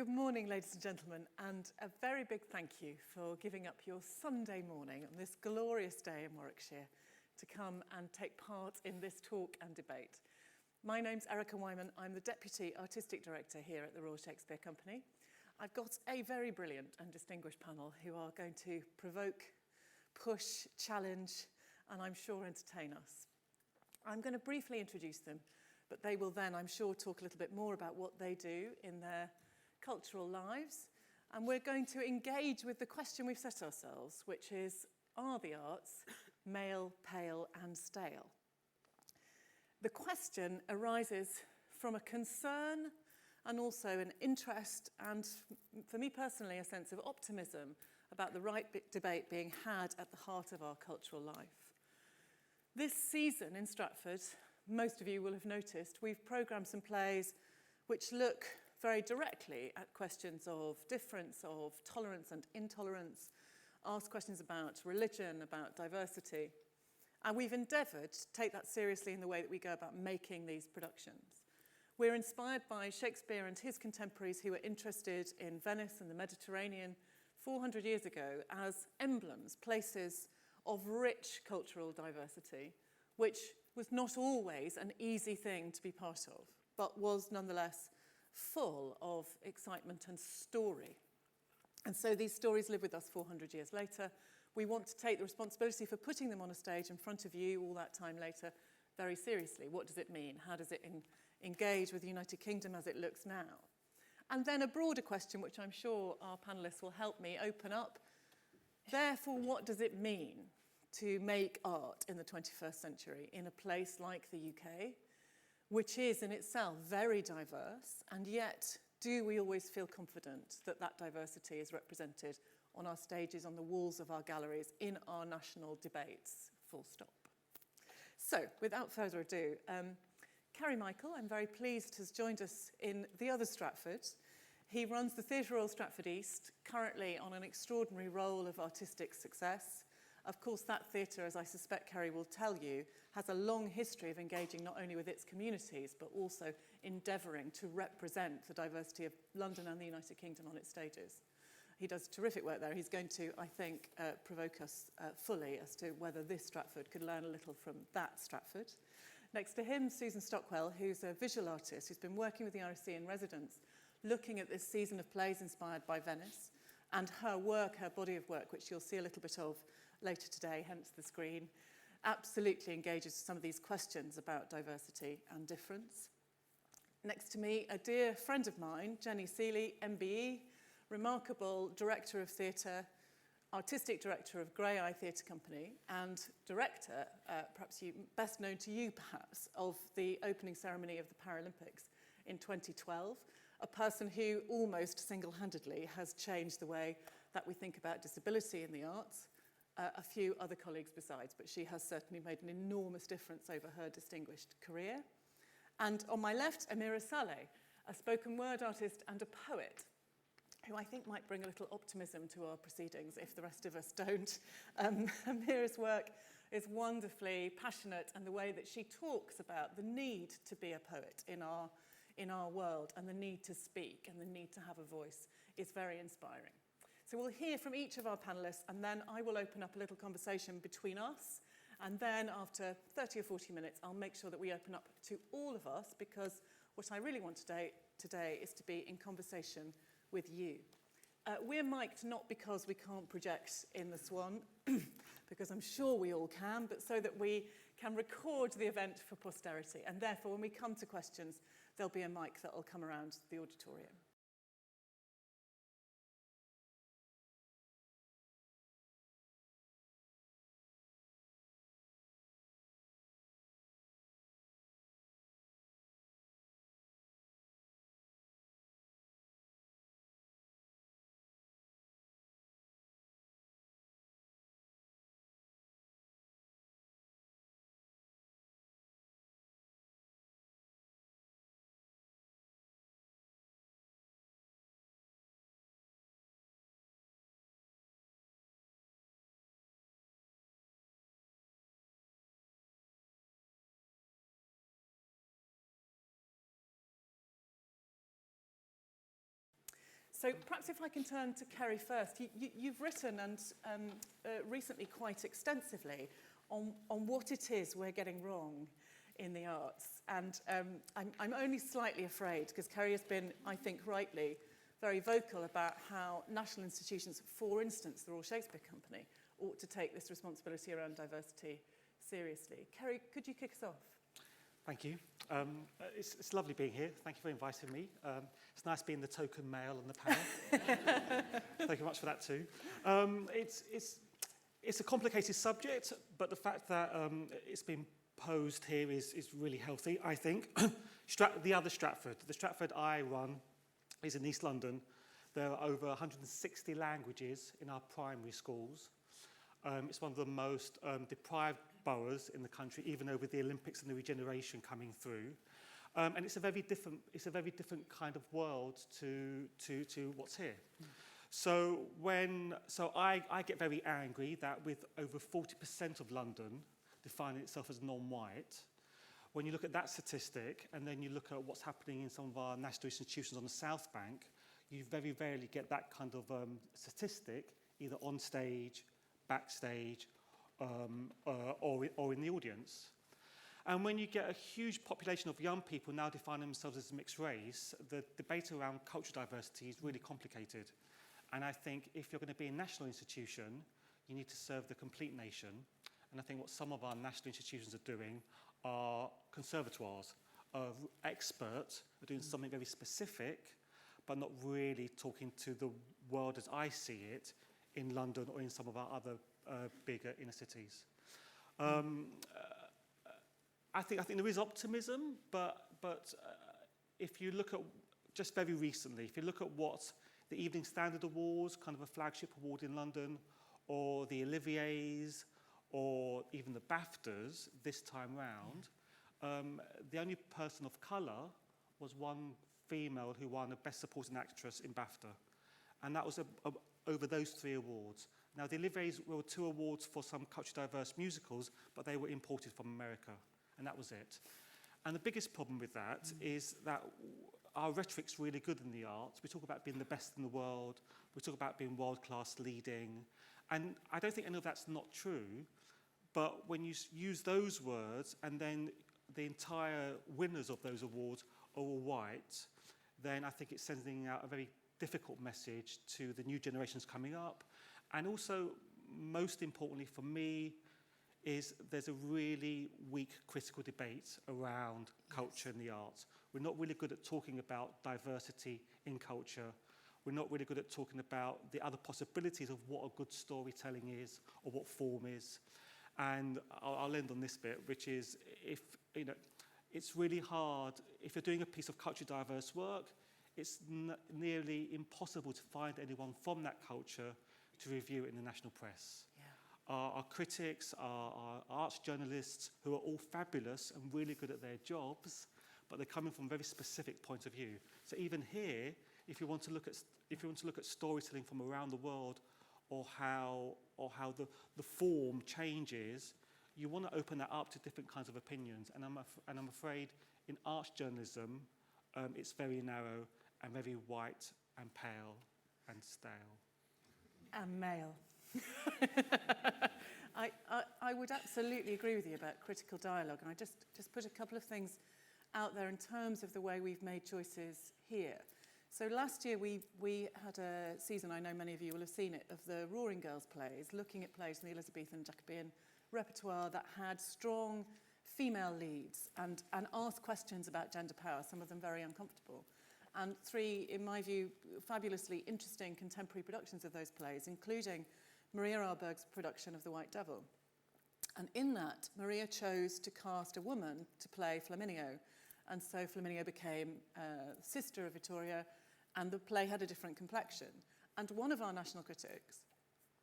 Good morning, ladies and gentlemen, and a very big thank you for giving up your Sunday morning on this glorious day in Warwickshire to come and take part in this talk and debate. My name's Whyman. I'm the Deputy Artistic Director here at the Royal Shakespeare Company. I've got a very brilliant and distinguished panel who are going to provoke, push, challenge, and I'm sure entertain us. I'm going to briefly introduce them, but they will then, I'm sure, talk a little bit more about what they do in their cultural lives. And we're going to engage with the question we've set ourselves, which is, are the arts male, pale, and stale? The question arises from a concern and also an interest and, for me personally, a sense of optimism about the right debate being had at the heart of our cultural life. This season in Stratford, most of you will have noticed, we've programmed some plays which look very directly at questions of difference, of tolerance and intolerance, ask questions about religion, about diversity. And we've endeavoured to take that seriously in the way that we go about making these productions. We're inspired by Shakespeare and his contemporaries who were interested in Venice and the Mediterranean 400 years ago as emblems, places of rich cultural diversity, which was not always an easy thing to be part of, but was nonetheless full of excitement and story. And so these stories live with us 400 years later. We want to take the responsibility for putting them on a stage in front of you all that time later very seriously. What does it mean? How does it engage with the United Kingdom as it looks now? And then a broader question, which I'm sure our panellists will help me open up. Therefore, what does it mean to make art in the 21st century in a place like the UK, which is in itself very diverse, and yet do we always feel confident that that diversity is represented on our stages, on the walls of our galleries, in our national debates, full stop. So, without further ado, Carrie Michael, I'm very pleased, has joined us in the other Stratford. He runs the Theatre Royal Stratford East, currently on an extraordinary role of artistic success. Of course, that theatre, as I suspect Kerry will tell you, has a long history of engaging not only with its communities, but also endeavouring to represent the diversity of London and the United Kingdom on its stages. He does terrific work there. He's going to, I think, provoke us fully as to whether this Stratford could learn a little from that Stratford. Next to him, Susan Stockwell, who's a visual artist who's been working with the RSC in residence, looking at this season of plays inspired by Venice, and her work, her body of work, which you'll see a little bit of later today, hence the screen, absolutely engages some of these questions about diversity and difference. Next to me, a dear friend of mine, Jenny Sealey, MBE, remarkable director of theatre, artistic director of Grey Eye Theatre Company, and director, perhaps best known to you perhaps, of the opening ceremony of the Paralympics in 2012, a person who almost single-handedly has changed the way that we think about disability in the arts, a few other colleagues besides, but she has certainly made an enormous difference over her distinguished career. And on my left, Amira Salah, a spoken word artist and a poet, who I think might bring a little optimism to our proceedings if the rest of us don't. Amira's work is wonderfully passionate, and the way that she talks about the need to be a poet in our world, and the need to speak and the need to have a voice is very inspiring. So we'll hear from each of our panellists, and then I will open up a little conversation between us, and then after 30 or 40 minutes I'll make sure that we open up to all of us, because what I really want today is to be in conversation with you. We're mic'd not because we can't project in the Swan, because I'm sure we all can, but so that we can record the event for posterity. And therefore, when we come to questions, there'll be a mic that will come around the auditorium. So perhaps if I can turn to Kerry first. You've written and recently quite extensively on what it is we're getting wrong in the arts. And I'm only slightly afraid, because Kerry has been, I think rightly, very vocal about how national institutions, for instance, the Royal Shakespeare Company, ought to take this responsibility around diversity seriously. Kerry, could you kick us off? Thank you. It's lovely being here. Thank you for inviting me. It's nice being the token male on the panel. Thank you very much for that too. It's a complicated subject, but the fact that it's been posed here is really healthy, I think. The Stratford I run is in East London. There are over 160 languages in our primary schools. It's one of the most deprived boroughs in the country, even over the Olympics and the regeneration coming through. And it's a very different kind of world to what's here. So I get very angry that with over 40% of London defining itself as non-white, when you look at that statistic and then you look at what's happening in some of our national institutions on the South Bank, you very rarely get that kind of statistic either on stage, backstage, or in the audience. And when you get a huge population of young people now defining themselves as mixed race, the debate around cultural diversity is really complicated. And I think if you're going to be a national institution, you need to serve the complete nation. And I think what some of our national institutions are doing are conservatoires, are experts, are doing something very specific, but not really talking to the world as I see it in London or in some of our other bigger inner cities. I think there is optimism, but if you look at just very recently, if you look at what the Evening Standard Awards, kind of a flagship award in London, or the Oliviers, or even the BAFTAs this time round, the only person of colour was one female who won a Best Supporting Actress in BAFTA. And that was over those 3 awards. Now, the Oliviers were 2 awards for some culturally diverse musicals, but they were imported from America, and that was it. And the biggest problem with that is that our rhetoric's really good in the arts. We talk about being the best in the world. We talk about being world-class leading. And I don't think any of that's not true, but when you use those words and then the entire winners of those awards are all white, then I think it's sending out a very difficult message to the new generations coming up. And also, most importantly for me, is there's a really weak critical debate around culture and the arts. We're not really good at talking about diversity in culture. We're not really good at talking about the other possibilities of what a good storytelling is or what form is. And I'll end on this bit, which is it's really hard. If you're doing a piece of culturally diverse work, it's nearly impossible to find anyone from that culture to review it in the national press. Yeah. Our critics, our arts journalists, who are all fabulous and really good at their jobs, but they're coming from a very specific point of view. So even here, if you want to look at storytelling from around the world, or how the form changes, you want to open that up to different kinds of opinions. And I'm afraid in arts journalism, it's very narrow and very white and pale and stale. And male. I would absolutely agree with you about critical dialogue, and I just put a couple of things out there in terms of the way we've made choices here. So last year we had a season, I know many of you will have seen it, of the Roaring Girls plays, looking at plays from the Elizabethan Jacobean repertoire that had strong female leads and asked questions about gender power, some of them very uncomfortable. And 3, in my view, fabulously interesting contemporary productions of those plays, including Maria Arberg's production of The White Devil. And in that, Maria chose to cast a woman to play Flaminio. And so Flaminio became sister of Vittoria, and the play had a different complexion. And one of our national critics,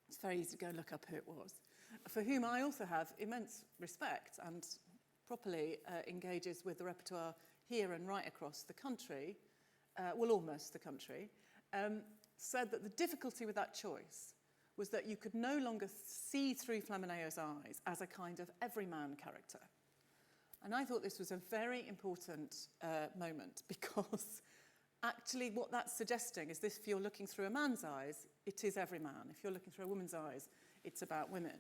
it's very easy to go and look up who it was, for whom I also have immense respect and properly engages with the repertoire here and right across the country, well, almost the country, said that the difficulty with that choice was that you could no longer see through Flaminio's eyes as a kind of everyman character. And I thought this was a very important moment because Actually, what that's suggesting is this: if you're looking through a man's eyes, it is every man. If you're looking through a woman's eyes, it's about women.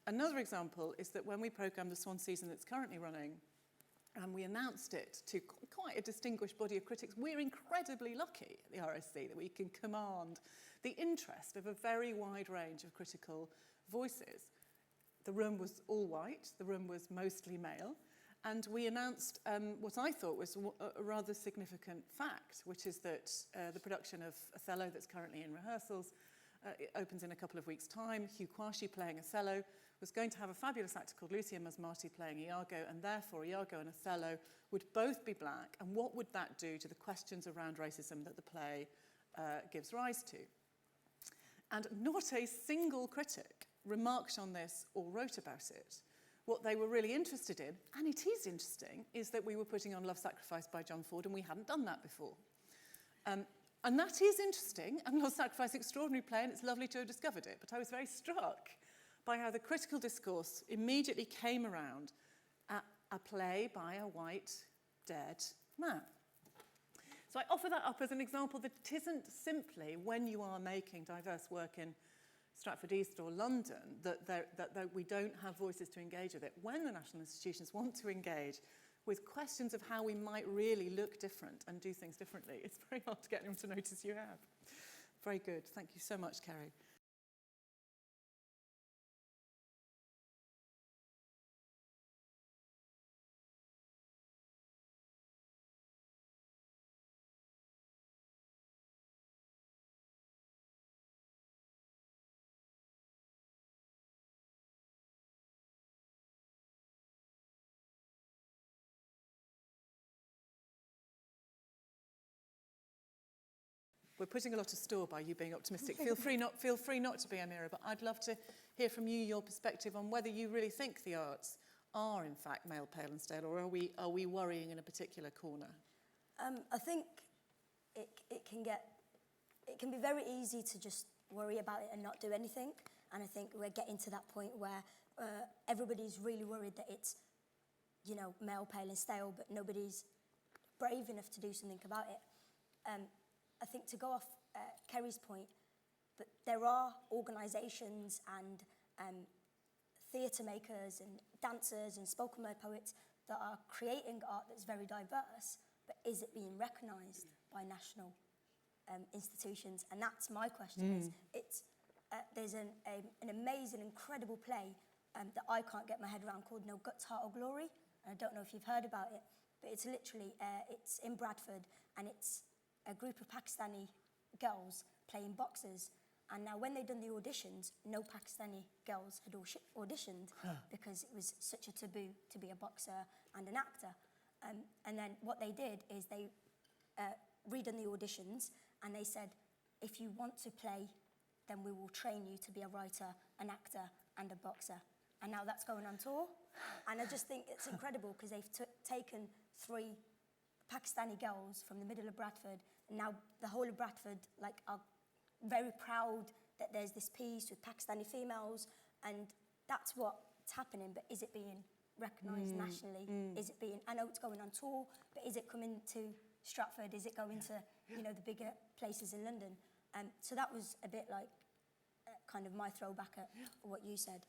Another example is that when we programmed the Swan season that's currently running, and we announced it to quite a distinguished body of critics, we're incredibly lucky at the RSC that we can command the interest of a very wide range of critical voices. The room was all white, the room was mostly male, and we announced what I thought was a rather significant fact, which is that the production of Othello that's currently in rehearsals, it opens in a couple of weeks' time. Hugh Quarshie playing Othello was going to have a fabulous actor called Lucia Masmati playing Iago, and therefore Iago and Othello would both be black. And what would that do to the questions around racism that the play gives rise to? And not a single critic remarked on this or wrote about it. What they were really interested in, and it is interesting, is that we were putting on Love Sacrifice by John Ford, and we hadn't done that before. And that is interesting, and Love Sacrifice, extraordinary play, and it's lovely to have discovered it. But I was very struck by how the critical discourse immediately came around at a play by a white, dead man. So I offer that up as an example that it isn't simply when you are making diverse work in Stratford East or London that we don't have voices to engage with it. When the national institutions want to engage with questions of how we might really look different and do things differently, it's very hard to get them to notice you have. Very good. Thank you so much, Kerry. We're putting a lot of store by you being optimistic. Feel free not to be, Amerah, but I'd love to hear from you your perspective on whether you really think the arts are in fact male, pale and stale, or are we worrying in a particular corner? I think it can be very easy to just worry about it and not do anything. And I think we're getting to that point where everybody's really worried that it's, you know, male, pale and stale, but nobody's brave enough to do something about it. I think to go off Kerry's point, but there are organisations and theatre makers and dancers and spoken word poets that are creating art that's very diverse, but is it being recognised by national institutions? And that's my question. There's an amazing, incredible play that I can't get my head around called No Guts, Heart or Glory. I don't know if you've heard about it, but it's literally, it's in Bradford, and it's a group of Pakistani girls playing boxers. And now when they'd done the auditions, no Pakistani girls had auditioned because it was such a taboo to be a boxer and an actor. And then what they did is they redone the auditions, and they said, if you want to play, then we will train you to be a writer, an actor and a boxer. And now that's going on tour. And I just think it's incredible because they've taken 3 Pakistani girls from the middle of Bradford, and now the whole of Bradford are very proud that there's this piece with Pakistani females, and that's what's happening. But is it being recognised nationally? Is it being? I know it's going on tour, but is it coming to Stratford? Is it going to the bigger places in London? So that was a bit like kind of my throwback at what you said.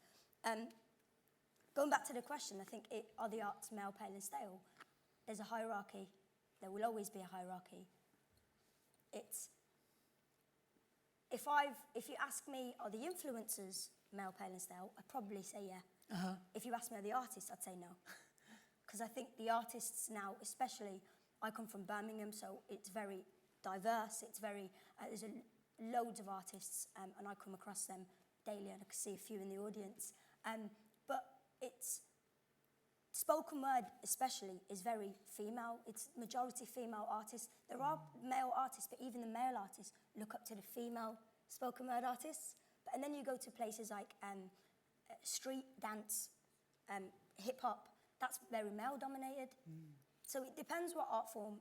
Going back to the question, I think are the arts male, pale and stale? There's a hierarchy. There will always be a hierarchy. If you ask me, are the influencers male, pale and stale? I'd probably say yeah. If you ask me, are the artists? I'd say no. Because I think the artists now, especially, I come from Birmingham, so it's very diverse. It's very, there's loads of artists, and I come across them daily, and I can see a few in the audience. But it's, spoken word especially is very female. It's majority female artists. There are male artists, but even the male artists look up to the female spoken word artists. And then you go to places like street dance, hip hop. That's very male dominated. So it depends what art form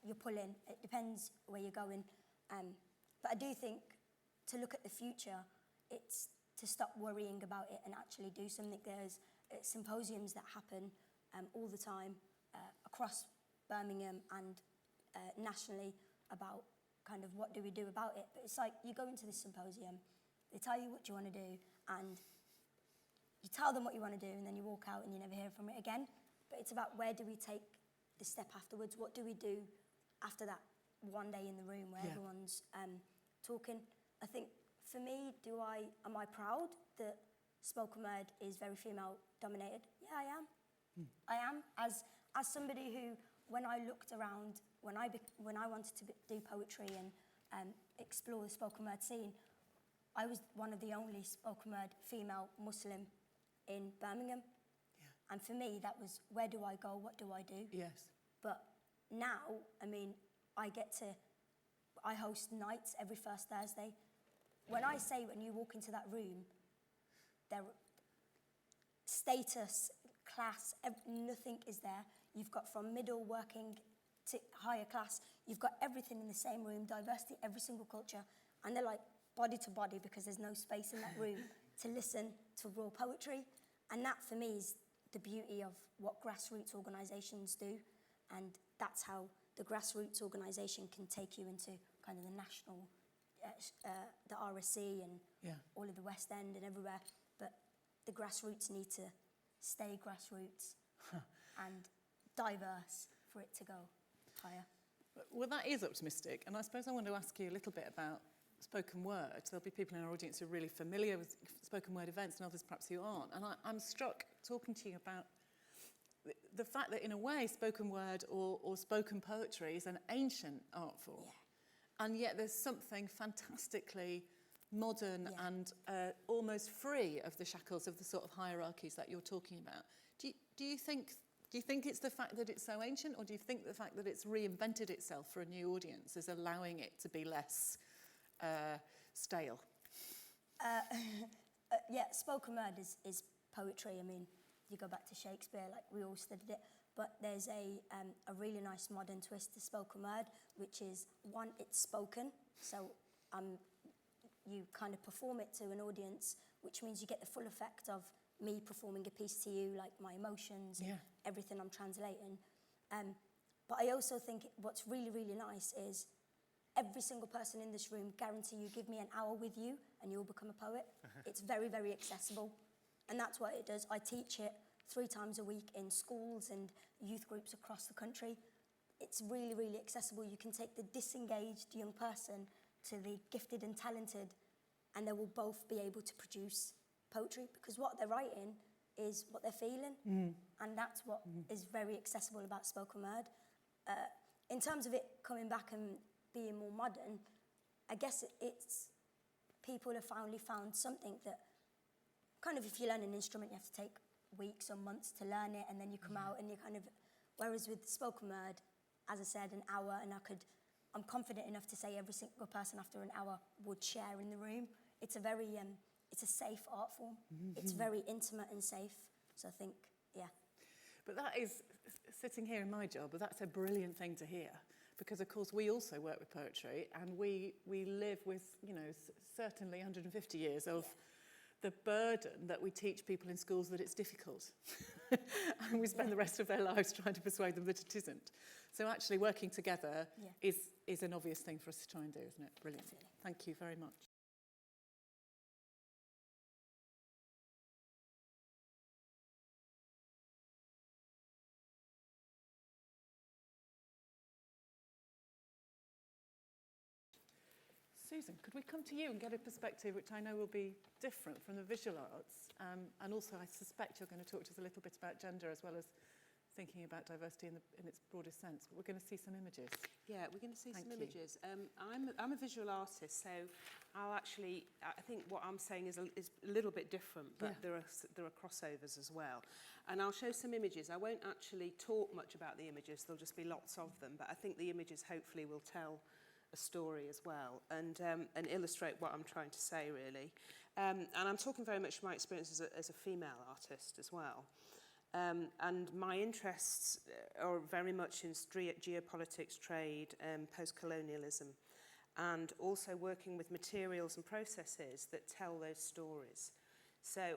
you're pulling. It depends where you're going. But I do think to look at the future, it's to stop worrying about it and actually do something. There's symposiums that happen all the time across Birmingham and nationally about kind of what do we do about it. But it's like you go into this symposium, they tell you what you want to do, and you tell them what you want to do, and then you walk out and you never hear from it again. But it's about where do we take the step afterwards? What do we do after that one day in the room where everyone's talking? I think for me, am I proud that spoken word is very female dominated? Yeah, I am. I am. As somebody who, when I looked around, when I wanted to do poetry and explore the spoken word scene, I was one of the only spoken word female Muslim in Birmingham. Yeah. And for me, that was, where do I go? What do I do? Yes. But now, I mean, I host nights every first Thursday. When I say, when you walk into that room, there status, class, nothing is there. You've got from middle working to higher class, you've got everything in the same room, diversity, every single culture, and they're like body to body because there's no space in that room to listen to raw poetry. And that for me is the beauty of what grassroots organisations do, and that's how the grassroots organisation can take you into kind of the national, the RSC and all of the West End and everywhere. But the grassroots need to stay grassroots and diverse for it to go higher. Well, that is optimistic, and I suppose I want to ask you a little bit about spoken word. There'll be people in our audience who are really familiar with spoken word events and others perhaps who aren't. And I'm struck talking to you about the fact that in a way spoken word or spoken poetry is an ancient art form. Yeah. And yet there's something fantastically modern and almost free of the shackles of the sort of hierarchies that you're talking about. Do you think it's the fact that it's so ancient, or do you think the fact that it's reinvented itself for a new audience is allowing it to be less stale? Yeah, spoken word is poetry. I mean, you go back to Shakespeare, like we all studied it, but there's a really nice modern twist to spoken word, which is, one, it's spoken, so you kind of perform it to an audience, which means you get the full effect of me performing a piece to you, like my emotions, everything I'm translating. But I also think what's really, really nice is every single person in this room, guarantee you, give me an hour with you and you'll become a poet. It's very, very accessible. And that's what it does. I teach it 3 times a week in schools and youth groups across the country. It's really, really accessible. You can take the disengaged young person to the gifted and talented, and they will both be able to produce poetry, because what they're writing is what they're feeling. And that's what is very accessible about spoken word. In terms of it coming back and being more modern, I guess it's people have finally found something that kind of, if you learn an instrument, you have to take weeks or months to learn it, and then you come out and you kind of, whereas with spoken word, as I said, an hour, and I'm confident enough to say every single person after an hour would share in the room. It's a very, it's a safe art form. It's very intimate and safe. So I think, But that is, sitting here in my job, that's a brilliant thing to hear. Because, of course, we also work with poetry, and we live with, certainly 150 years of the burden that we teach people in schools that it's difficult. And we spend the rest of their lives trying to persuade them that it isn't. So actually working together is an obvious thing for us to try and do, isn't it? Brilliant. Definitely. Thank you very much. Susan, could we come to you and get a perspective which I know will be different from the visual arts, and also I suspect you're going to talk to us a little bit about gender as well as thinking about diversity in its broadest sense. But we're going to see some images. Yeah, we're going to see some Thank you. images. I'm a visual artist, so I think what I'm saying is a little bit different, but there are crossovers as well. And I'll show some images. I won't actually talk much about the images, there'll just be lots of them, but I think the images hopefully will tell a story as well, and illustrate what I'm trying to say, really. And I'm talking very much from my experience as a female artist as well. And my interests are very much in geopolitics, trade, post-colonialism, and also working with materials and processes that tell those stories,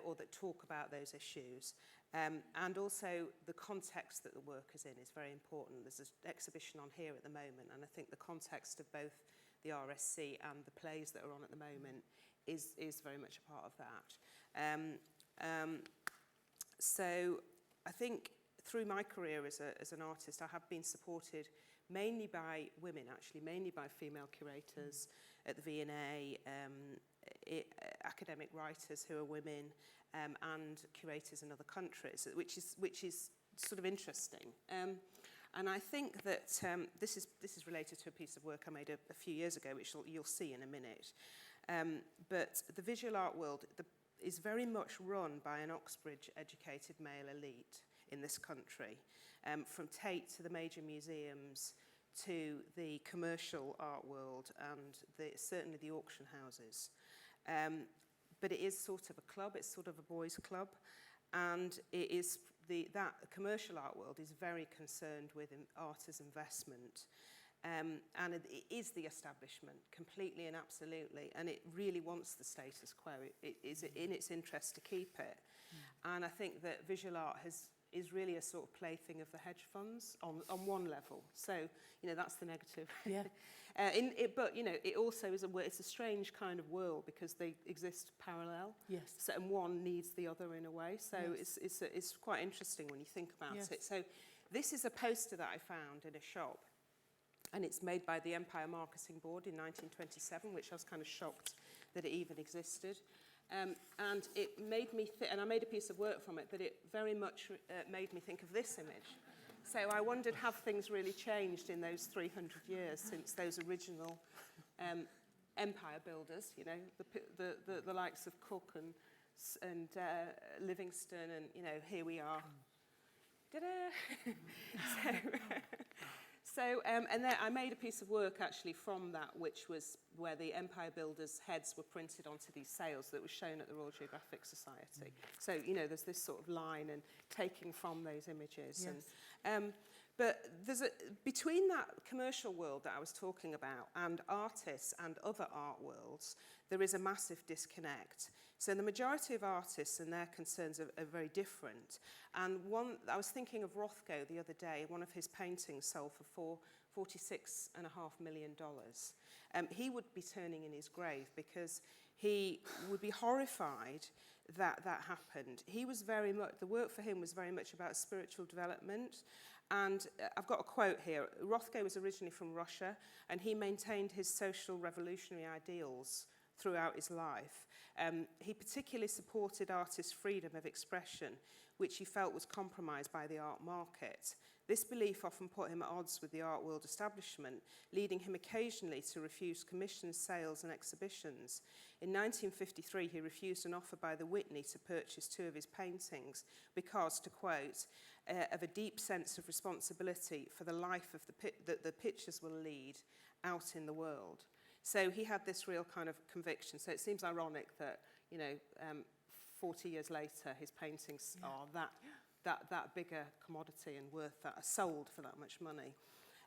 or that talk about those issues. And also the context that the work is in is very important. There's an exhibition on here at the moment, and I think the context of both the RSC and the plays that are on at the moment is very much a part of that. So I think through my career as an artist, I have been supported mainly by women, actually, mainly by female curators at the V&A, academic writers who are women, and curators in other countries, which is sort of interesting. And I think that this is related to a piece of work I made a few years ago, which you'll see in a minute. But the visual art world is very much run by an Oxbridge-educated male elite in this country, from Tate to the major museums to the commercial art world and certainly the auction houses. But it is sort of a club, it's sort of a boys' club, and it is that commercial art world is very concerned with art as investment. And it is the establishment, completely and absolutely, and it really wants the status quo. It is in its interest to keep it. And I think that visual art is really a sort of plaything of the hedge funds on one level. So, that's the negative. Yeah. But, it also is it's a strange kind of world because they exist parallel. Yes. So, and one needs the other in a way. So Yes. it's quite interesting when you think about Yes. it. So this is a poster that I found in a shop. And it's made by the Empire Marketing Board in 1927, which I was kind of shocked that it even existed. And it made me and I made a piece of work from it, but it very much made me think of this image. So I wondered, have things really changed in those 300 years since those original empire builders, the likes of Cook and Livingston, and, here we are. Ta-da! So, and then I made a piece of work actually from that, which was where the empire builders' heads were printed onto these sails that was shown at the Royal Geographic Society. So, there's this sort of line and taking from those images. Yes. And, but between that commercial world that I was talking about and artists and other art worlds, there is a massive disconnect. So the majority of artists and their concerns are very different. And I was thinking of Rothko the other day. One of his paintings sold for $46.5 million. He would be turning in his grave because he would be horrified that happened. The work for him was very much about spiritual development. And I've got a quote here. Rothko was originally from Russia, and he maintained his social revolutionary ideals throughout his life. He particularly supported artists' freedom of expression, which he felt was compromised by the art market. This belief often put him at odds with the art world establishment, leading him occasionally to refuse commissions, sales, and exhibitions. In 1953, he refused an offer by the Whitney to purchase 2 of his paintings because, to quote, of a deep sense of responsibility for the life of that the pictures will lead out in the world. So he had this real kind of conviction. So it seems ironic that, 40 years later, his paintings are that bigger commodity and worth that, are sold for that much money.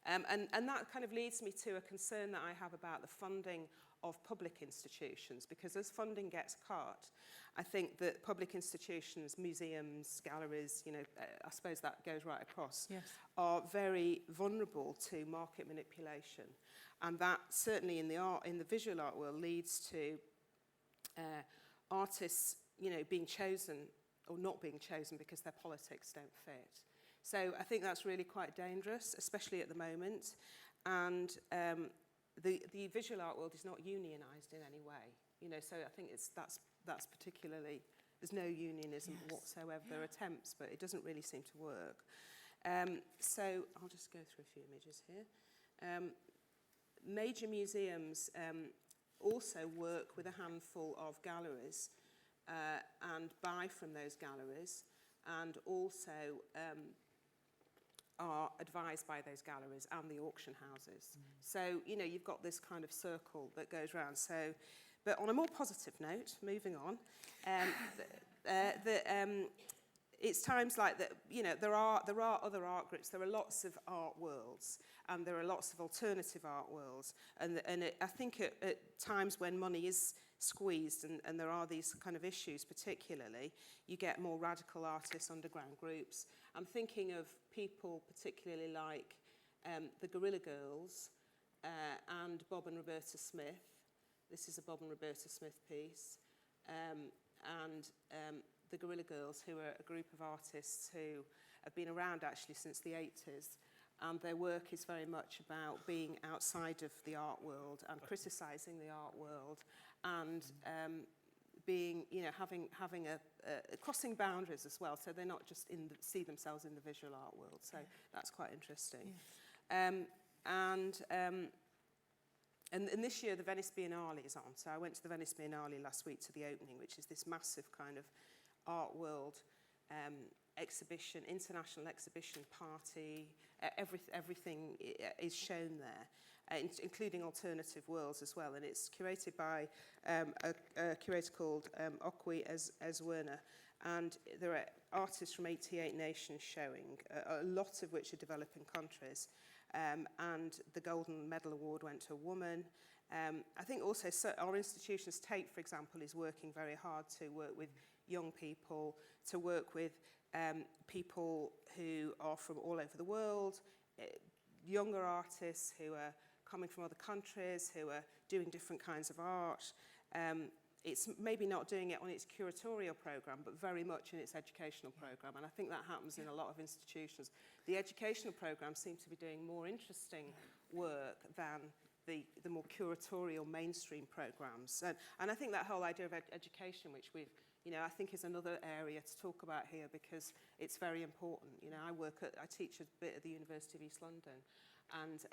And that kind of leads me to a concern that I have about the funding of public institutions, because as funding gets cut, I think that public institutions, museums, galleries, I suppose that goes right across, Yes. are very vulnerable to market manipulation. And that certainly in the visual art world leads to artists, being chosen or not being chosen because their politics don't fit. So I think that's really quite dangerous, especially at the moment. And the visual art world is not unionised in any way, so I think that's particularly, there's no unionism whatsoever. There are attempts, but it doesn't really seem to work. So I'll just go through a few images here. Major museums also work with a handful of galleries and buy from those galleries, and also are advised by those galleries and the auction houses. So, you've got this kind of circle that goes round. So, but on a more positive note, moving on, it's times like that, there are other art groups, there are lots of art worlds, and there are lots of alternative art worlds. And I think at times when money is squeezed, and there are these kind of issues particularly, you get more radical artists, underground groups. I'm thinking of people particularly like the Gorilla Girls and Bob and Roberta Smith. This is a Bob and Roberta Smith piece. And the Gorilla Girls, who are a group of artists who have been around actually since the 80s. And their work is very much about being outside of the art world and criticising the art world and being, you know, having a crossing boundaries as well. So they're not just see themselves in the visual art world. So that's quite interesting. Yes. And this year the Venice Biennale is on. So I went to the Venice Biennale last week to the opening, which is this massive kind of art world exhibition, international exhibition party. Everything is shown there, including alternative worlds as well. And it's curated by a curator called Okwi Ezwerna. And there are artists from 88 nations showing, a lot of which are developing countries. And the Golden Medal Award went to a woman. I think also our institutions, Tate, for example, is working very hard to work with young people, to work with people who are from all over the world, younger artists who are coming from other countries, who are doing different kinds of art. It's maybe not doing it on its curatorial programme, but very much in its educational programme. And I think that happens in a lot of institutions. The educational programmes seem to be doing more interesting work than the more curatorial mainstream programmes. And I think that whole idea of education, which we've, you know, I think is another area to talk about here because it's very important. You know, I teach a bit at the University of East London. And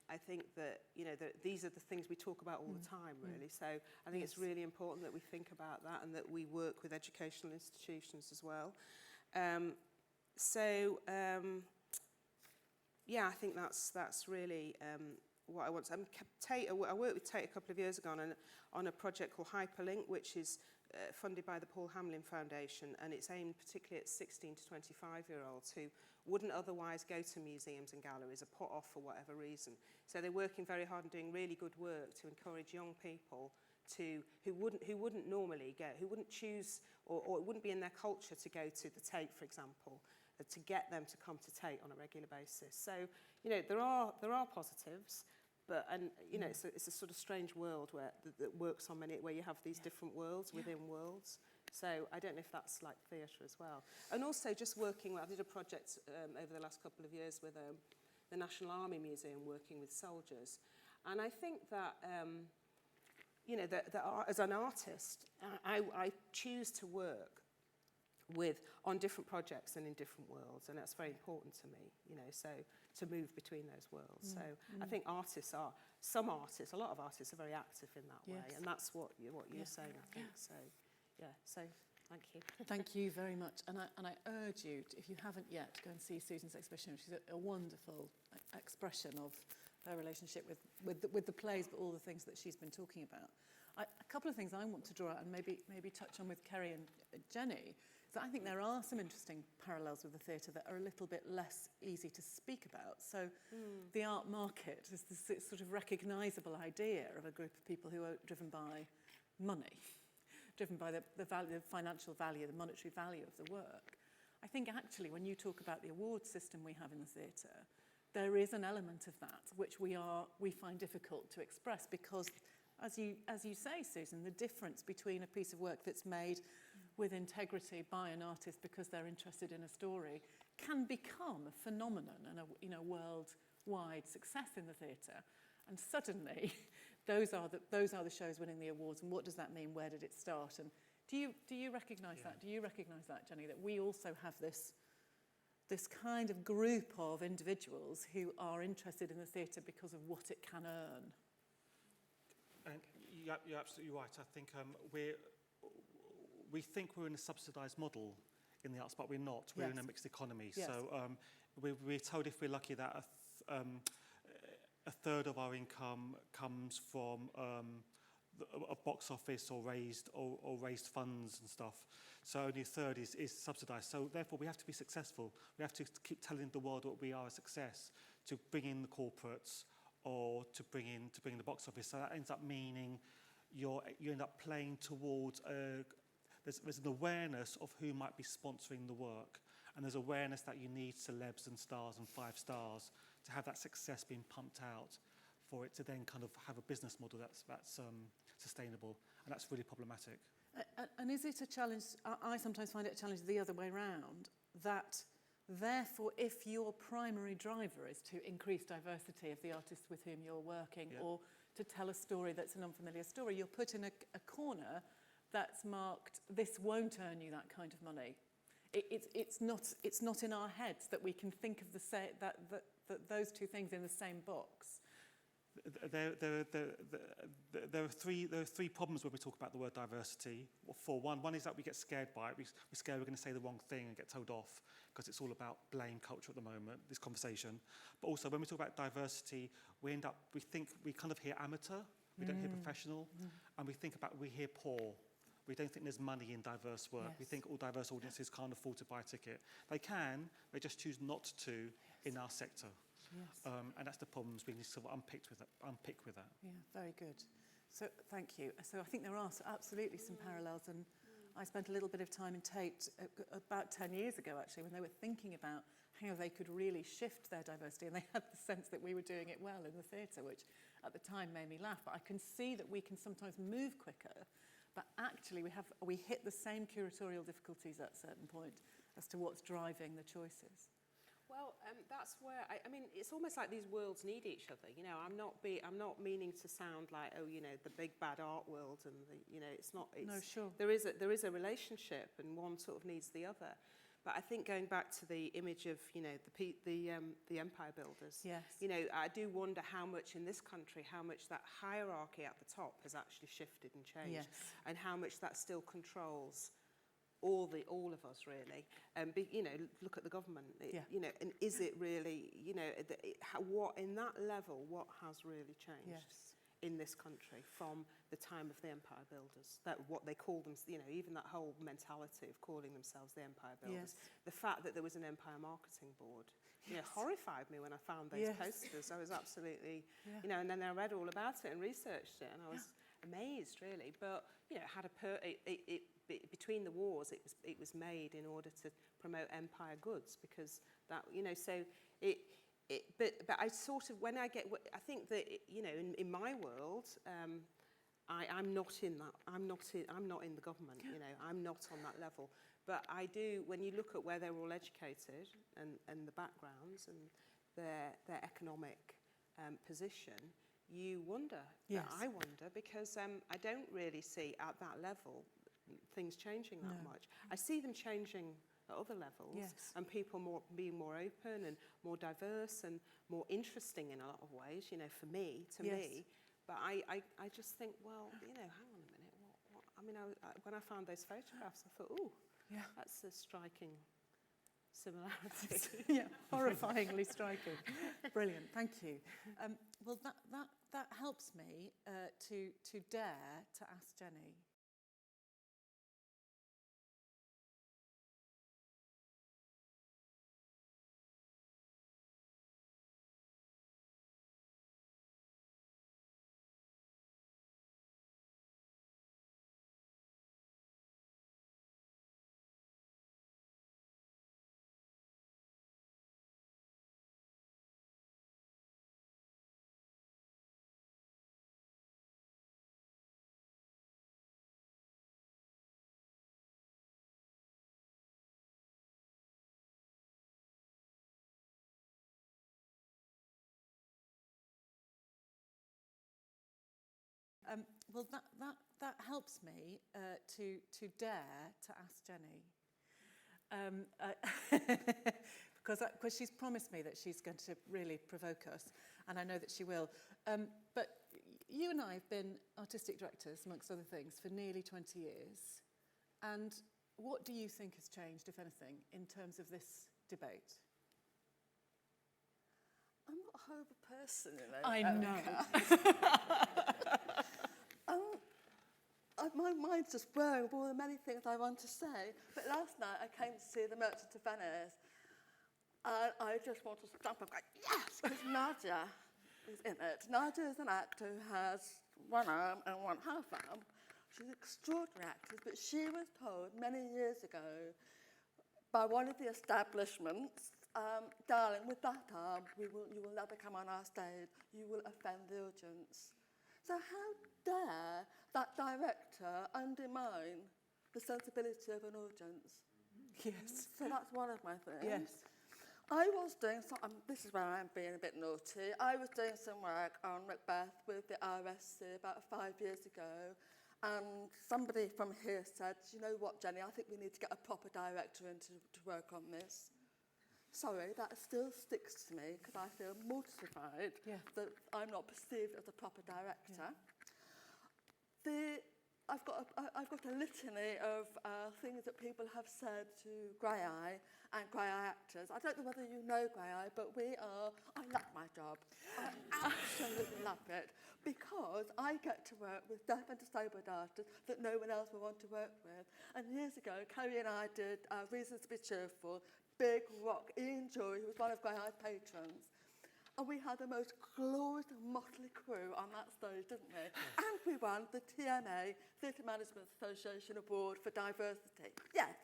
I think that, you know, these are the things we talk about all the time, really. So I think it's really important that we think about that and that we work with educational institutions as well. Yeah, I think that's really what I want. I worked with Tate a couple of years ago on a project called Hyperlink, which is funded by the Paul Hamlin Foundation, and it's aimed particularly at 16 to 25-year-olds who wouldn't otherwise go to museums and galleries or put off for whatever reason. So they're working very hard and doing really good work to encourage young people who wouldn't normally go, who wouldn't choose, or it wouldn't be in their culture to go to the Tate, for example, to get them to come to Tate on a regular basis. So, you know, there are positives. But, and, you know, it's a sort of strange world that works on where you have these different worlds within worlds. So I don't know if that's like theatre as well. And also just working, I did a project over the last couple of years with the National Army Museum working with soldiers. And I think that, you know, that as an artist, I choose to work on different projects and in different worlds, and that's very important to me, you know, so to move between those worlds. So I think a lot of artists are very active in that way, and that's what you're saying, I think. So, yeah, so thank you. Thank you very much, and I urge you, if you haven't yet, go and see Susan's exhibition, which is a wonderful expression of her relationship with the plays, but all the things that she's been talking about. A couple of things I want to draw out and maybe touch on with Kerry and Jenny. So I think there are some interesting parallels with the theatre that are a little bit less easy to speak about. So the art market is this sort of recognisable idea of a group of people who are driven by money, driven by the value, the financial value, the monetary value of the work. I think actually when you talk about the award system we have in the theatre, there is an element of that which we find difficult to express because, as you say, Susan, the difference between a piece of work that's made with integrity by an artist because they're interested in a story can become a phenomenon and a worldwide success in the theatre. And suddenly, those are the shows winning the awards. And what does that mean? Where did it start? And do you recognise that? Do you recognise that, Jenny? That we also have this kind of group of individuals who are interested in the theatre because of what it can earn. And you're absolutely right. I think we think we're in a subsidised model in the arts, but we're not. We're in a mixed economy. Yes. So we're told if we're lucky that a third of our income comes from a box office or raised funds and stuff. So only a third is subsidised. So therefore we have to be successful. We have to keep telling the world that we are a success to bring in the corporates or to bring in the box office. So that ends up meaning you end up playing towards there's an awareness of who might be sponsoring the work, and there's awareness that you need celebs and stars and 5 stars to have that success being pumped out for it to then kind of have a business model that's sustainable, and that's really problematic. And is it a challenge? I sometimes find it a challenge the other way round, that therefore if your primary driver is to increase diversity of the artists with whom you're working, or to tell a story that's an unfamiliar story, you're put in a corner that's marked, this won't earn you that kind of money. It's not in our heads that we can think of that those two things in the same box. There are three problems when we talk about the word diversity. For one is that we get scared by it. We're scared we're going to say the wrong thing and get told off, because it's all about blame culture at the moment, this conversation. But also when we talk about diversity, we kind of hear amateur, we don't hear professional, and we hear poor. We don't think there's money in diverse work. Yes. We think all diverse audiences can't afford to buy a ticket. They can, they just choose not to in our sector. Yes. And that's the problems we need to sort of unpick with that. Yeah, very good. So thank you. So I think there are absolutely some parallels, and I spent a little bit of time in Tate about 10 years ago, actually, when they were thinking about how they could really shift their diversity, and they had the sense that we were doing it well in the theatre, which at the time made me laugh. But I can see that we can sometimes move quicker, but actually we hit the same curatorial difficulties at a certain point as to what's driving the choices. Well, that's where I mean, it's almost like these worlds need each other. You know, I'm not meaning to sound like, oh, you know, the big bad art world, and it's not. It's, no, sure. There is a relationship, and one sort of needs the other. But I think going back to the image of, you know, the empire builders. Yes. You know, I do wonder how much in this country, how much that hierarchy at the top has actually shifted and changed, Yes. and how much that still controls all of us, really. You know, look at the government. You know, and is it really, you know, what in that level, what has really changed in this country from the time of the empire builders? That what they call them, you know, even that whole mentality of calling themselves the empire builders. Yes. The fact that there was an empire marketing board, you know, horrified me when I found those posters. I was absolutely, you know, and then I read all about it and researched it, and I was amazed, really. But you know, it had between the wars, it was made in order to promote empire goods, because that, you know, so but I sort of, when I think that, you know, in my world, I'm not in that. I'm not in the government. You know, I'm not on that level. But I do, when you look at where they're all educated and the backgrounds and their economic position, you wonder. Yes. I wonder, because I don't really see at that level things changing that much. I see them changing at other levels, and people being more open and more diverse and more interesting in a lot of ways, you know, to me. But I just think, well, you know, hang on a minute. What? I mean, when I found those photographs, I thought, ooh, that's a striking similarity. Yeah, horrifyingly striking. Brilliant, thank you. Well, that helps me to dare to ask Jenny. Well, that helps me to dare to ask Jenny, because she's promised me that she's going to really provoke us, and I know that she will. But you and I have been artistic directors, amongst other things, for nearly 20 years. And what do you think has changed, if anything, in terms of this debate? I'm not a horrible person, you know. I know. My mind's just blowing with all the many things I want to say. But last night I came to see The Merchant of Venice, and I just want to stamp and go, yes, because Nadia is in it. Nadia is an actor who has one arm and one half arm. She's an extraordinary actress, but she was told many years ago by one of the establishments, darling, with that arm, you will never come on our stage. You will offend the audience. So how dare that director undermine the sensibility of an audience? Yes. So that's one of my things. Yes. I was doing this is where I'm being a bit naughty. I was doing some work on Macbeth with the RSC about 5 years ago, and somebody from here said, you know what, Jenny, I think we need to get a proper director in to work on this. Sorry, that still sticks to me because I feel mortified that I'm not perceived as a proper director. Yeah. I've got a litany of things that people have said to grey eye and grey eye actors. I don't know whether you know grey eye, but I love my job. I absolutely love it because I get to work with deaf and disabled artists that no one else will want to work with. And years ago, Kerry and I did Reasons to be Cheerful, big rock. Ian Joy, who was one of grey eye's patrons. And we had the most glorious motley crew on that stage, didn't we? And we won the TMA, Theatre Management Association Award for Diversity. Yes.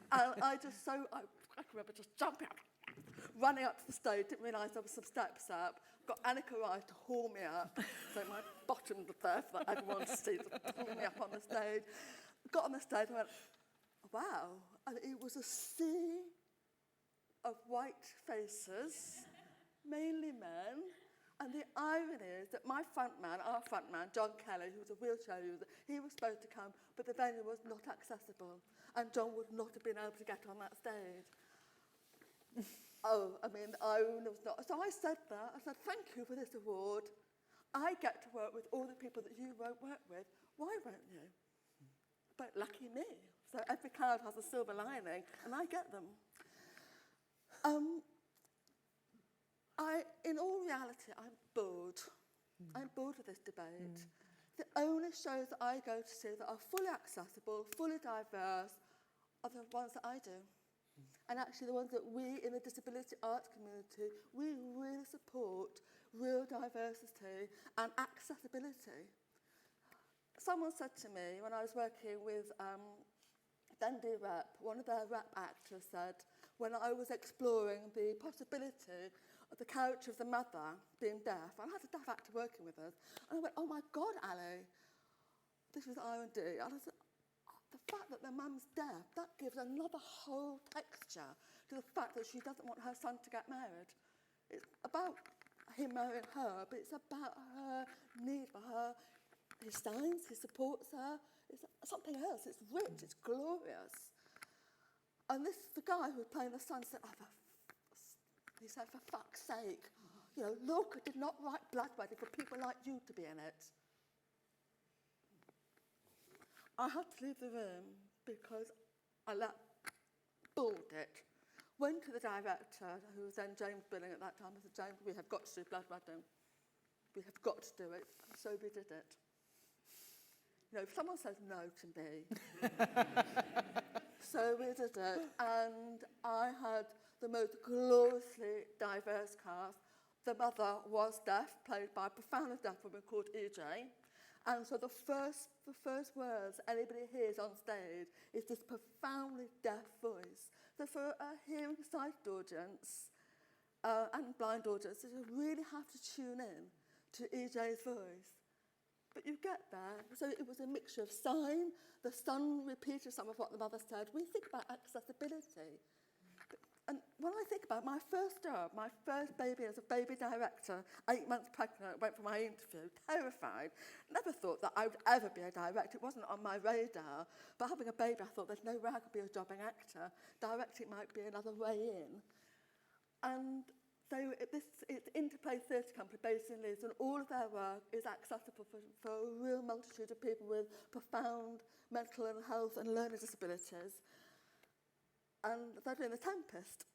And I can remember just jumping up, running up to the stage, didn't realise there were some steps up, got Annika Wright to haul me up, so my bottom was there for everyone to see, pulling me up on the stage. Got on the stage and went, wow. And it was a sea of white faces, mainly men, and the irony is that our frontman, John Kelly, who was a wheelchair user, he was supposed to come, but the venue was not accessible, and John would not have been able to get on that stage. The irony was not. So I said that. I said, thank you for this award. I get to work with all the people that you won't work with. Why won't you? But lucky me. So every cloud has a silver lining, and I get them. In all reality, I'm bored. I'm bored with this debate. The only shows that I go to see that are fully accessible, fully diverse, are the ones that I do. And actually the ones that we in the disability arts community, we really support real diversity and accessibility. Someone said to me when I was working with Dundee Rep, one of their rep actors said, when I was exploring the possibility of the character of the mother being deaf, and I had a deaf actor working with us, and I went, oh my God, Ali, this was R&D, and I said, the fact that the mum's deaf, that gives another whole texture to the fact that she doesn't want her son to get married. It's about him marrying her, but it's about her need for her. He signs, he supports her. It's something else. It's rich, it's glorious. And the guy who was playing the son said, he said, for fuck's sake, Lorca did not write Blood Wedding for people like you to be in it. I had to leave the room because I bawled it. Went to the director, who was then James Billing at that time. I said, James, we have got to do Blood Wedding. We have got to do it. And so we did it. If someone says no to me, so we did it. And I had the most gloriously diverse cast. The mother was deaf, played by a profoundly deaf woman called EJ. And so the first words anybody hears on stage is this profoundly deaf voice. So for a hearing-sighted audience and blind audience, you really have to tune in to EJ's voice. But you get there. So it was a mixture of sign. The son repeated some of what the mother said. We think about accessibility. And when I think about my first job, my first baby as a baby director, 8 months pregnant, went for my interview, terrified. Never thought that I would ever be a director. It wasn't on my radar. But having a baby, I thought there's no way I could be a jobbing actor. Directing might be another way in. And so it's Interplay Theatre Company based in Leeds, and all of their work is accessible for a real multitude of people with profound mental and health and learning disabilities. And they're doing The Tempest.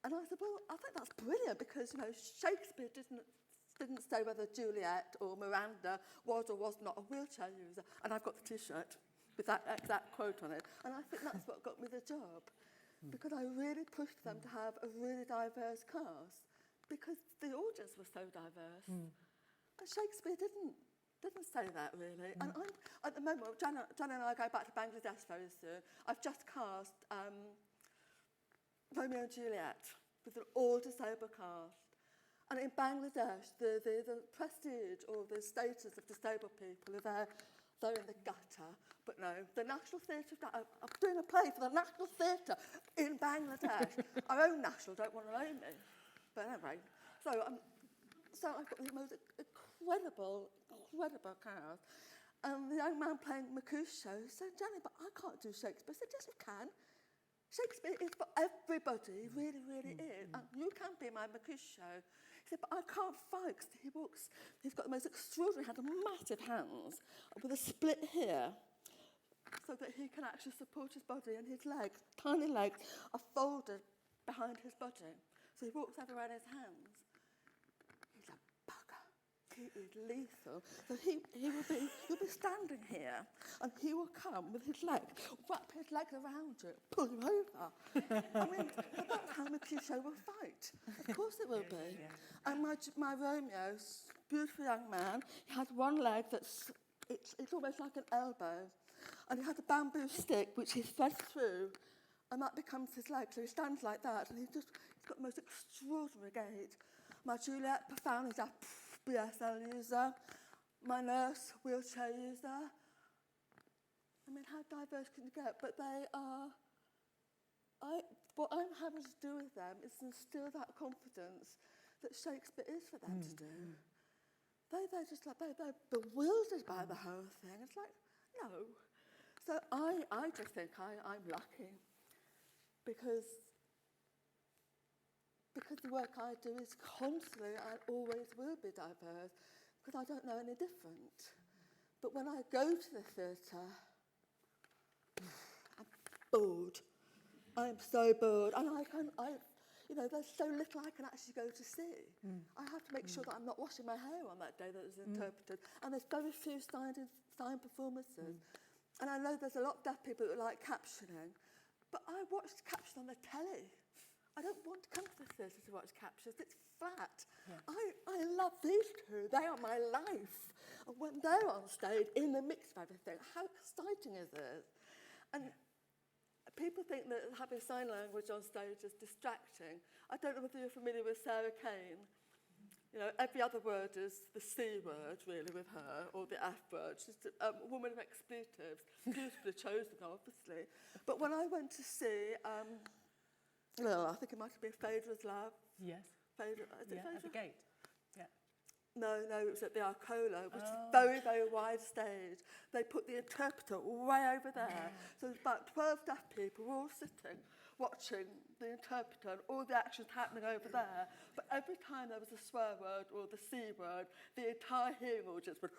And I said, well, I think that's brilliant because, Shakespeare didn't say whether Juliet or Miranda was or was not a wheelchair user. And I've got the T-shirt with that exact quote on it. And I think that's what got me the job. Because I really pushed them to have a really diverse cast because the audience was so diverse. And Shakespeare didn't. Doesn't say that really. And I'm, at the moment, Jan and I go back to Bangladesh very soon. I've just cast Romeo and Juliet with an all-disabled cast. And in Bangladesh, the prestige or the status of disabled people are they're in the gutter. But no, the National Theatre, I'm doing a play for the National Theatre in Bangladesh. Our own national don't want to own me. But anyway, so I've got the most incredible cast. And the young man playing Mercutio said, Jenny, but I can't do Shakespeare. I said, yes, you can. Shakespeare is for everybody, really, really is. And you can be my Mercutio. He said, but I can't fight because he's got the most extraordinary hand, massive hands, with a split here, so that he can actually support his body, and his legs, tiny legs, are folded behind his body. So he walks everywhere in his hands. He's a bugger. He is lethal. So he'll be standing here, and he will come with his legs, wrap his legs around you, pull you over. I mean, that's how Mercutio will fight. Of course it will be. Yeah. And my Romeo, beautiful young man, he has one leg it's almost like an elbow, and he has a bamboo stick which he threads through, and that becomes his leg. So he stands like that, and he's got the most extraordinary gait. My Juliet, profoundly deaf BSL user. My nurse, wheelchair user. I mean, how diverse can you get? But they are... what I'm having to do with them is instill that confidence that Shakespeare is for them to do. They're just like, they're bewildered by the whole thing. It's like, no. So I just think I'm lucky because the work I do is constantly and always will be diverse, because I don't know any different. But when I go to the theatre, I'm bored. I'm so bored. And there's so little I can actually go to see. I have to make sure that I'm not washing my hair on that day that it's interpreted. And there's very few signed performances. And I know there's a lot of deaf people that like captioning, but I watch caption on the telly. I don't want to come to the theatre to watch captions. It's flat. Yeah. I love these two. They are my life. And when they're on stage, in the mix of everything, how exciting is it? And people think that having sign language on stage is distracting. I don't know whether you're familiar with Sarah Kane. You know, every other word is the C word, really, with her, or the F word. She's a woman of expletives, beautifully chosen, obviously. But when I went to see... I think it might have been Phaedra's Love. Yes. Phaedra, at the gate. Yeah. No, it was at the Arcola, which is a very, very wide stage. They put the interpreter way over there. So there's about 12 deaf people all sitting, watching the interpreter, and all the action's happening over there. But every time there was a swear word or the C word, the entire hearing audience would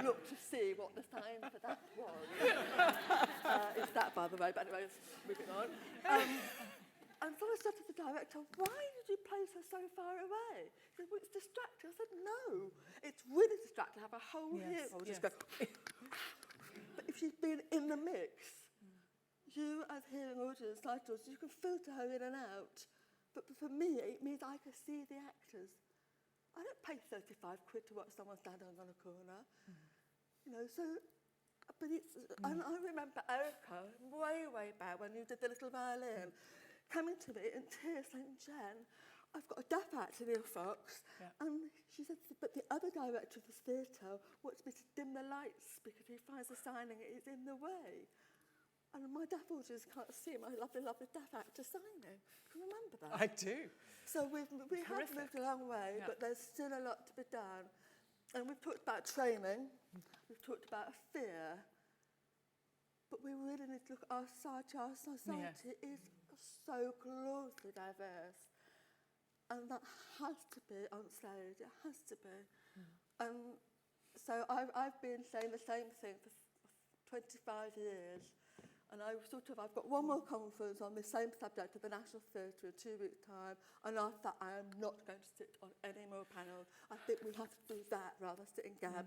look to see what the sign for that was. It's that, by the way, but anyway, moving on. And so I said to the director, why did you place her so far away? He said, well, it's distracting. I said, no, it's really distracting to have a whole hearing audience go. But if she's been in the mix, you as hearing audience, sight audience, you can filter her in and out. But for me, it means I can see the actors. I don't pay 35 quid to watch someone standing on a corner. You know, so, but it's, and I remember Erica, way back when you did the little violin, coming to me in tears saying, Jen, I've got a deaf actor, Neil Fox, and she said, but the other director of the theatre wants me to dim the lights because he finds the signing is in the way. And my deaf audience can't see my lovely, lovely deaf actor signing. Can you remember that? I do. So we have moved a long way, but there's still a lot to be done. And we've talked about training, we've talked about fear, but we really need to look at our society. Our society is so gloriously diverse, and that has to be on stage. It has to be. So I've been saying the same thing for 25 years. And I've got one more conference on the same subject at the National Theatre in 2 weeks' time, and after that I am not going to sit on any more panels. I think we have to do that rather than sit in gab.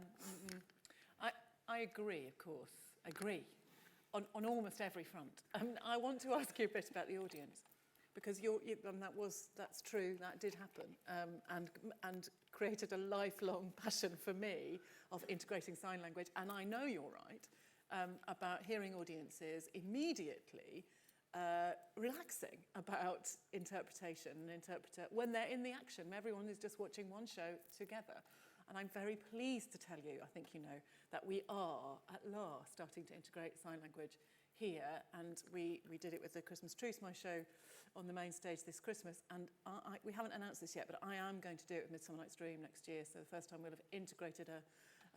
I agree, of course, on almost every front. I want to ask you a bit about the audience. because that's true, that did happen, and created a lifelong passion for me of integrating sign language. And I know you're right about hearing audiences immediately relaxing about interpretation and interpreter when they're in the action. Everyone is just watching one show together. And I'm very pleased to tell you, I think you know, that we are at last starting to integrate sign language here. And we did it with the Christmas Truce, my show on the main stage this Christmas. And we haven't announced this yet, but I am going to do it with Midsummer Night's Dream next year. So the first time we'll have integrated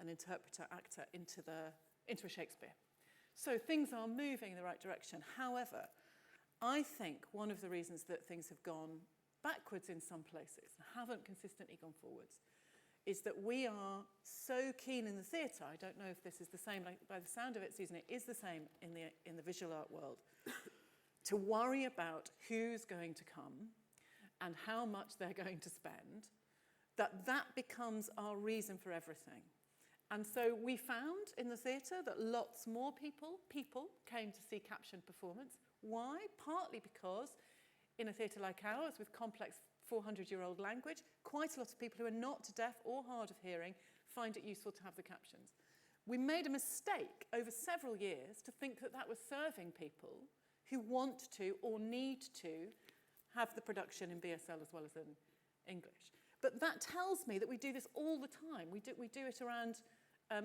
an interpreter actor into a Shakespeare. So things are moving in the right direction. However, I think one of the reasons that things have gone backwards in some places, haven't consistently gone forwards, is that we are so keen in the theatre, I don't know if this is the same, like, by the sound of it, Susan, it is the same in the visual art world, to worry about who's going to come and how much they're going to spend, that becomes our reason for everything. And so we found in the theatre that lots more people came to see captioned performance. Why? Partly because in a theatre like ours, with complex 400-year-old language, quite a lot of people who are not deaf or hard of hearing find it useful to have the captions. We made a mistake over several years to think that that was serving people who want to or need to have the production in BSL as well as in English. But that tells me that we do this all the time. We do it around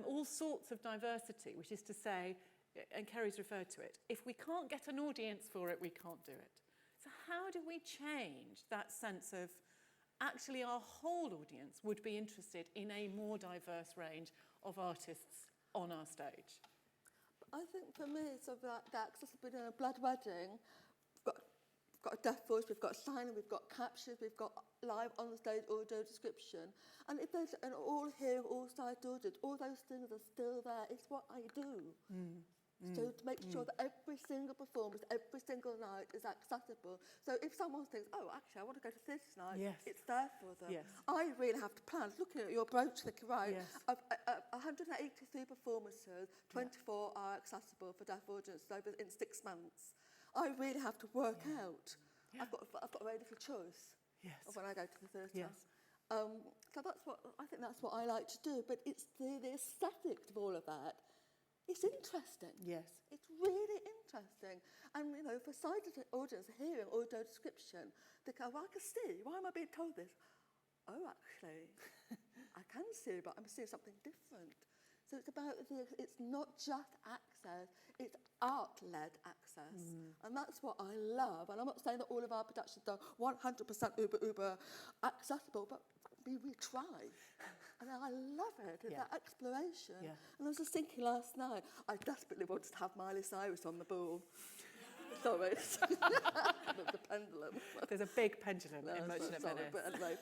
all sorts of diversity, which is to say, and Kerry's referred to it, if we can't get an audience for it, we can't do it. So how do we change that sense of actually our whole audience would be interested in a more diverse range of artists on our stage? I think for me, it's about that, because it's been a blood wedding. We've got a deaf voice, we've got signing, we've got captions, we've got live on stage audio description. And if there's an all hearing, all sight audience, all those things are still there. It's what I do. So to make sure that every single performance, every single night is accessible. So if someone thinks, oh, actually, I want to go to theatre tonight, it's there for them. Yes. I really have to plan. Looking at your brooch, thinking, right, Yes. 183 performances, 24 are accessible for deaf audiences in 6 months. I really have to work out. I've got very little choice of when I go to the theatre. Yes. So I think that's what I like to do. But it's the aesthetics of all of that. It's interesting. Yes. It's really interesting. And, you know, for sighted audience hearing audio description, they go, well, I can see. Why am I being told this? Oh, actually, I can see, but I'm seeing something different. So it's about, it's not just access, it's art-led access. And that's what I love. And I'm not saying that all of our productions are 100% uber accessible, but we try. And I love it, it's that exploration. And I was just thinking last night, I desperately wanted to have Miley Cyrus on the ball. Sorry, the pendulum. There's a big pendulum in Merchant at Venice.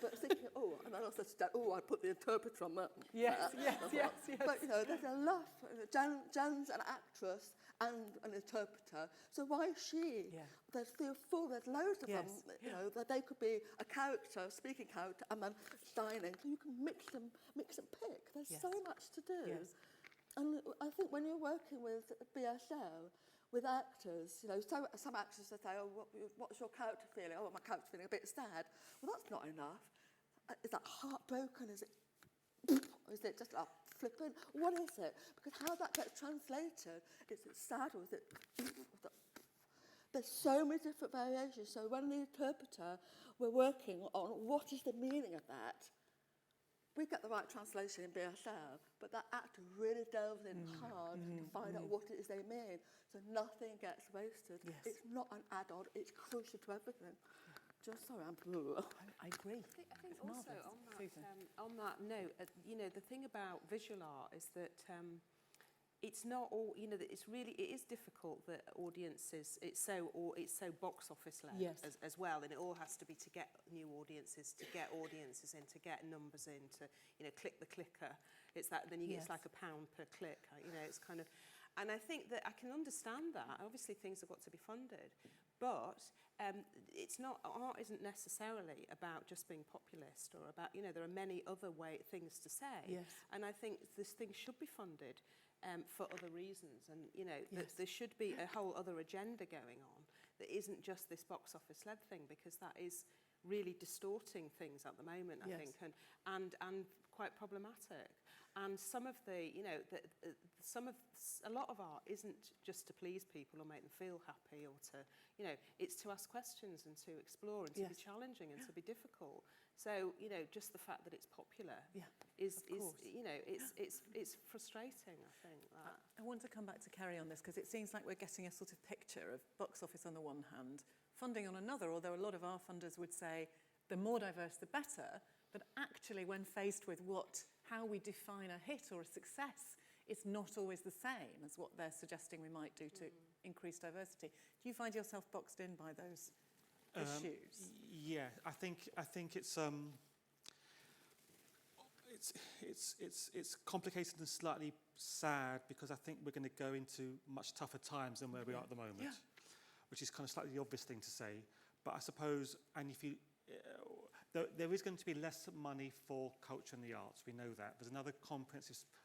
But thinking, and then I said, I put the interpreter on that. Yes. But, you know, there's a lot. Jen's an actress and an interpreter. So why is she? There's 3 or 4, there's loads of them. You know, that they could be a character, speaking character, and then signing. So you can mix and pick. There's so much to do. And I think when you're working with BSL, with actors, you know, some actors will say, oh, what's your character feeling? Oh, my character's feeling a bit sad. Well, that's not enough. Is that heartbroken? Is it just flippant? What is it? Because how that gets translated, is it sad or is it... There's so many different variations. So when the interpreter, we're working on what is the meaning of that. We get the right translation in BSL, but that actor really delves in hard to find out what it is they mean. So nothing gets wasted. It's not an add-on, it's crucial to everything. Just sorry, I agree. I think also on that note, you know, the thing about visual art is that it's not all, you know, that it is difficult that audiences, it's so box office led as well, and it all has to be to get new audiences, to get audiences in, to get numbers in, to, you know, click the clicker. It's that, then it's like £1 per click, you know, it's kind of, and I think that I can understand that. Obviously things have got to be funded, but it's not, art isn't necessarily about just being populist or about, you know, there are many other things to say. And I think this thing should be funded for other reasons, and you know there should be a whole other agenda going on that isn't just this box office-led thing, because that is really distorting things at the moment, I think, and quite problematic. And some of the, you know, a lot of art isn't just to please people or make them feel happy, or to, you know, it's to ask questions and to explore and to be challenging and to be difficult. So, you know, just the fact that it's popular is you know, it's frustrating, I think. That. I want to come back to Kerry on this, because it seems like we're getting a sort of picture of box office on the one hand, funding on another, although a lot of our funders would say the more diverse the better, but actually when faced with how we define a hit or a success, it's not always the same as what they're suggesting we might do to increase diversity. Do you find yourself boxed in by those issues? Yeah, I think it's complicated and slightly sad, because I think we're going to go into much tougher times than where we are at the moment, which is kind of slightly the obvious thing to say. But I suppose, and if you, there is going to be less money for culture and the arts. We know that. There's another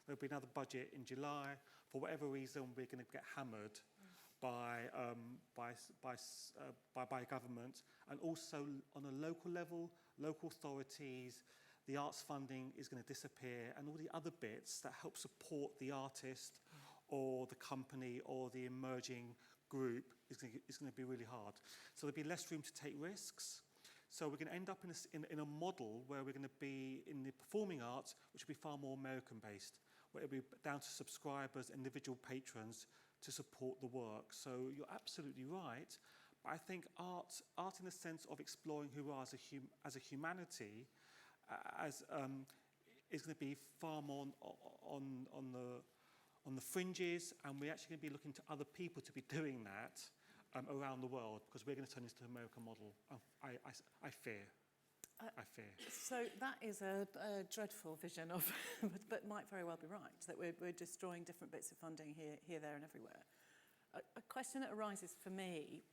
there'll be another budget in July. For whatever reason, we're going to get hammered by government, and also on a local level, local authorities. The arts funding is going to disappear, and all the other bits that help support the artist or the company or the emerging group is going to be really hard. So there'll be less room to take risks. So we're going to end up in a model where we're going to be in the performing arts, which will be far more American-based, where it'll be down to subscribers, individual patrons to support the work. So you're absolutely right. But I think art in the sense of exploring who we are as a humanity, is going to be far more on the fringes, and we're actually going to be looking to other people to be doing that around the world, because we're going to turn this to an American model. I fear. So that is a dreadful vision of, but might very well be right, that we're destroying different bits of funding here, there and everywhere. A question that arises for me,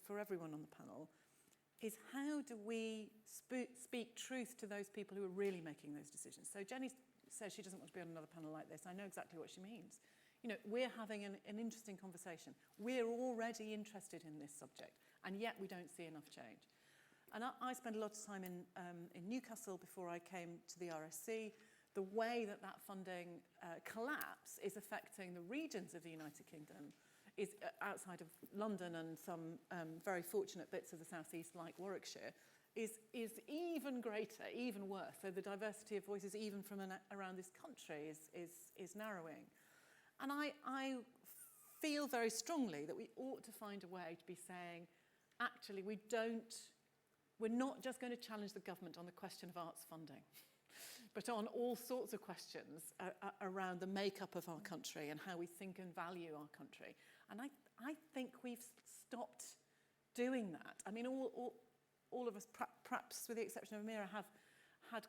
for everyone on the panel, is how do we speak truth to those people who are really making those decisions? So Jenny says she doesn't want to be on another panel like this. I know exactly what she means. You know, we're having an interesting conversation. We're already interested in this subject, and yet we don't see enough change. And I spent a lot of time in Newcastle before I came to the RSC. The way that funding collapse is affecting the regions of the United Kingdom is outside of London and some very fortunate bits of the southeast, like Warwickshire, is even greater, even worse. So the diversity of voices, even from around this country, is narrowing. And I feel very strongly that we ought to find a way to be saying, actually, we're not just going to challenge the government on the question of arts funding, but on all sorts of questions around the makeup of our country and how we think and value our country. And I think we've stopped doing that. I mean, all of us, perhaps with the exception of Amerah, have had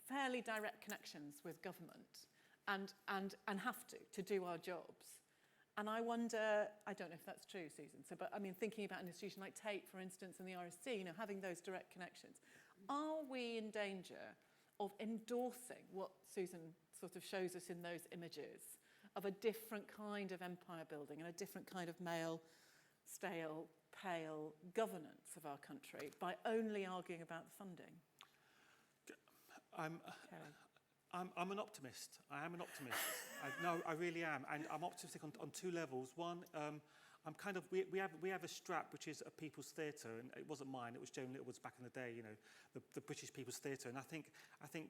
fairly direct connections with government and have to do our jobs. And I wonder, I don't know if that's true, Susan, but I mean, thinking about an institution like Tate, for instance, and the RSC, you know, having those direct connections, are we in danger of endorsing what Susan sort of shows us in those images of a different kind of empire building and a different kind of male, stale, pale governance of our country by only arguing about the funding? I'm an optimist. I am an optimist. I really am, and I'm optimistic on two levels. One, I'm kind of we have a strap which is a People's Theatre, and it wasn't mine. It was Joan Littlewood's back in the day. You know, the British People's Theatre, and I think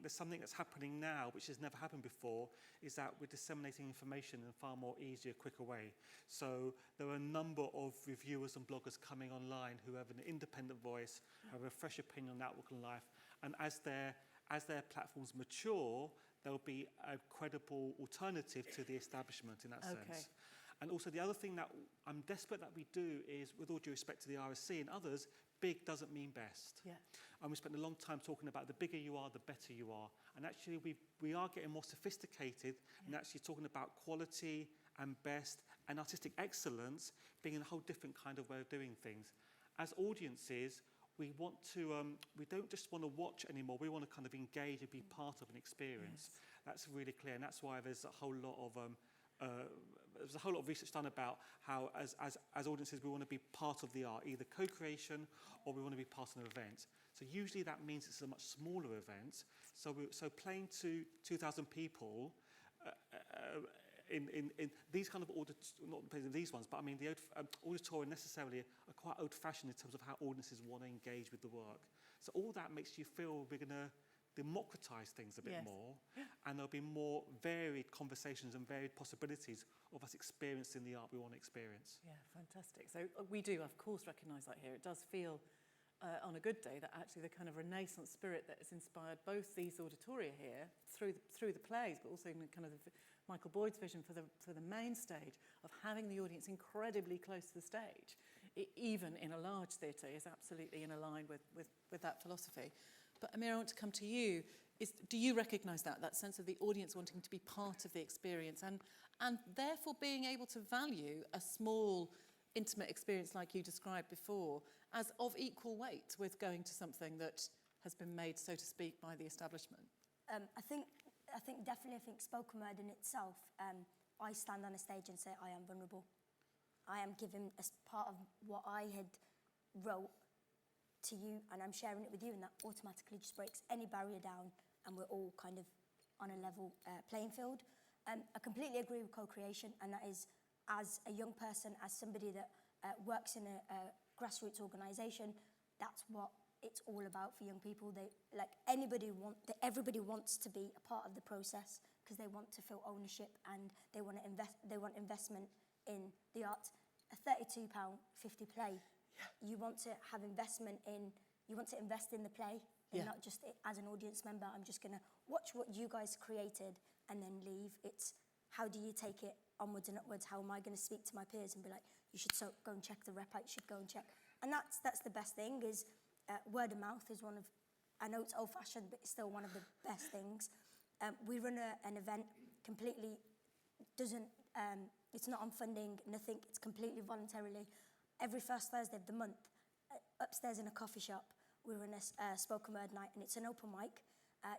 there's something that's happening now which has never happened before. Is that we're disseminating information in a far more easier, quicker way. So there are a number of reviewers and bloggers coming online who have an independent voice, have a fresh opinion on outlook on life, and as their platforms mature, there'll be a credible alternative to the establishment in that sense. And also the other thing that I'm desperate that we do is, with all due respect to the RSC and others, big doesn't mean best. Yeah. And we spent a long time talking about the bigger you are, the better you are. And actually we are getting more sophisticated and actually talking about quality and best and artistic excellence being a whole different kind of way of doing things. As audiences, we don't just want to watch anymore, we want to kind of engage and be part of an experience. Yes. That's really clear, and that's why there's a whole lot of there's a whole lot of research done about how, as audiences, we want to be part of the art, either co-creation or we want to be part of an event. So usually that means it's a much smaller event. So playing to 2,000 people in these kind of not these ones, but I mean the auditorium necessarily are quite old-fashioned in terms of how audiences want to engage with the work. So all that makes you feel we're going to democratise things a bit more, and there'll be more varied conversations and varied possibilities of us experiencing the art we want to experience. Yeah, fantastic. So we do, of course, recognise that here. It does feel on a good day that actually the kind of Renaissance spirit that has inspired both these auditoria here through the plays, but also in kind of Michael Boyd's vision for the main stage of having the audience incredibly close to the stage, even in a large theatre, is absolutely in line with that philosophy. But Amira, I want to come to you. Do you recognise that sense of the audience wanting to be part of the experience and therefore being able to value a small, intimate experience like you described before as of equal weight with going to something that has been made, so to speak, by the establishment? I think spoken word in itself, I stand on a stage and say I am vulnerable. I am giving as part of what I had wrote to you, and I'm sharing it with you, and that automatically just breaks any barrier down, and we're all kind of on a level playing field. I completely agree with co-creation, and that is, as a young person, as somebody that works in a grassroots organisation, that's what it's all about for young people. Everybody wants to be a part of the process because they want to feel ownership and they want investment in the arts. A £32.50 play, you want to have investment in. You want to invest in the play, and not just as an audience member. I'm just going to watch what you guys created and then leave. It's how do you take it onwards and upwards? How am I going to speak to my peers and be like, you should go and check the rep out. You should go and check. And that's the best thing is. Word of mouth is one of, I know it's old-fashioned, but it's still one of the best things. We run an event completely, it's not on funding, nothing, it's completely voluntarily. Every first Thursday of the month, upstairs in a coffee shop, we run a spoken word night, and it's an open mic.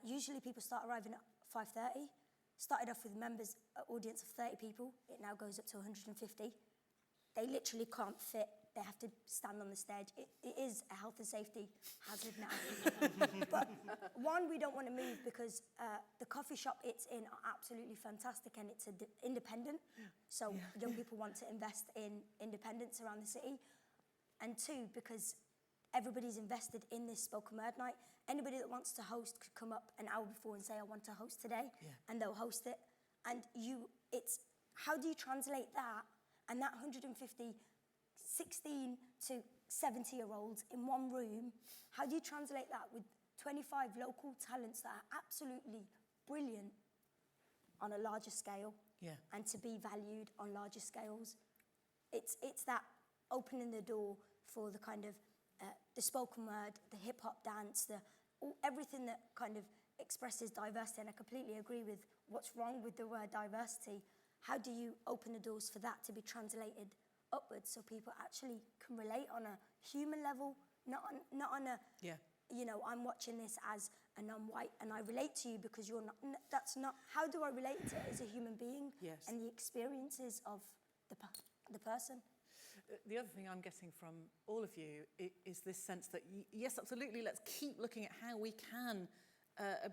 Usually people start arriving at 5:30. Started off with members, audience of 30 people. It now goes up to 150. They literally can't fit. They have to stand on the stage. It is a health and safety hazard now. But one, we don't want to move because the coffee shop it's in are absolutely fantastic, and it's independent. So young people want to invest in independence around the city. And two, because everybody's invested in this spoken word night. Anybody that wants to host could come up an hour before and say, I want to host today, and they'll host it. And it's how do you translate that and that 150 16 to 70-year-olds in one room, how do you translate that with 25 local talents that are absolutely brilliant on a larger scale and to be valued on larger scales? It's that opening the door for the kind of the spoken word, the hip-hop dance, everything that kind of expresses diversity, and I completely agree with what's wrong with the word diversity. How do you open the doors for that to be translated upwards so people actually can relate on a human level, not on a, I'm watching this as a non-white and I relate to you because you're not, that's not, how do I relate to it as a human being and the experiences of the person? The other thing I'm getting from all of you is this sense that, yes, absolutely, let's keep looking at how we can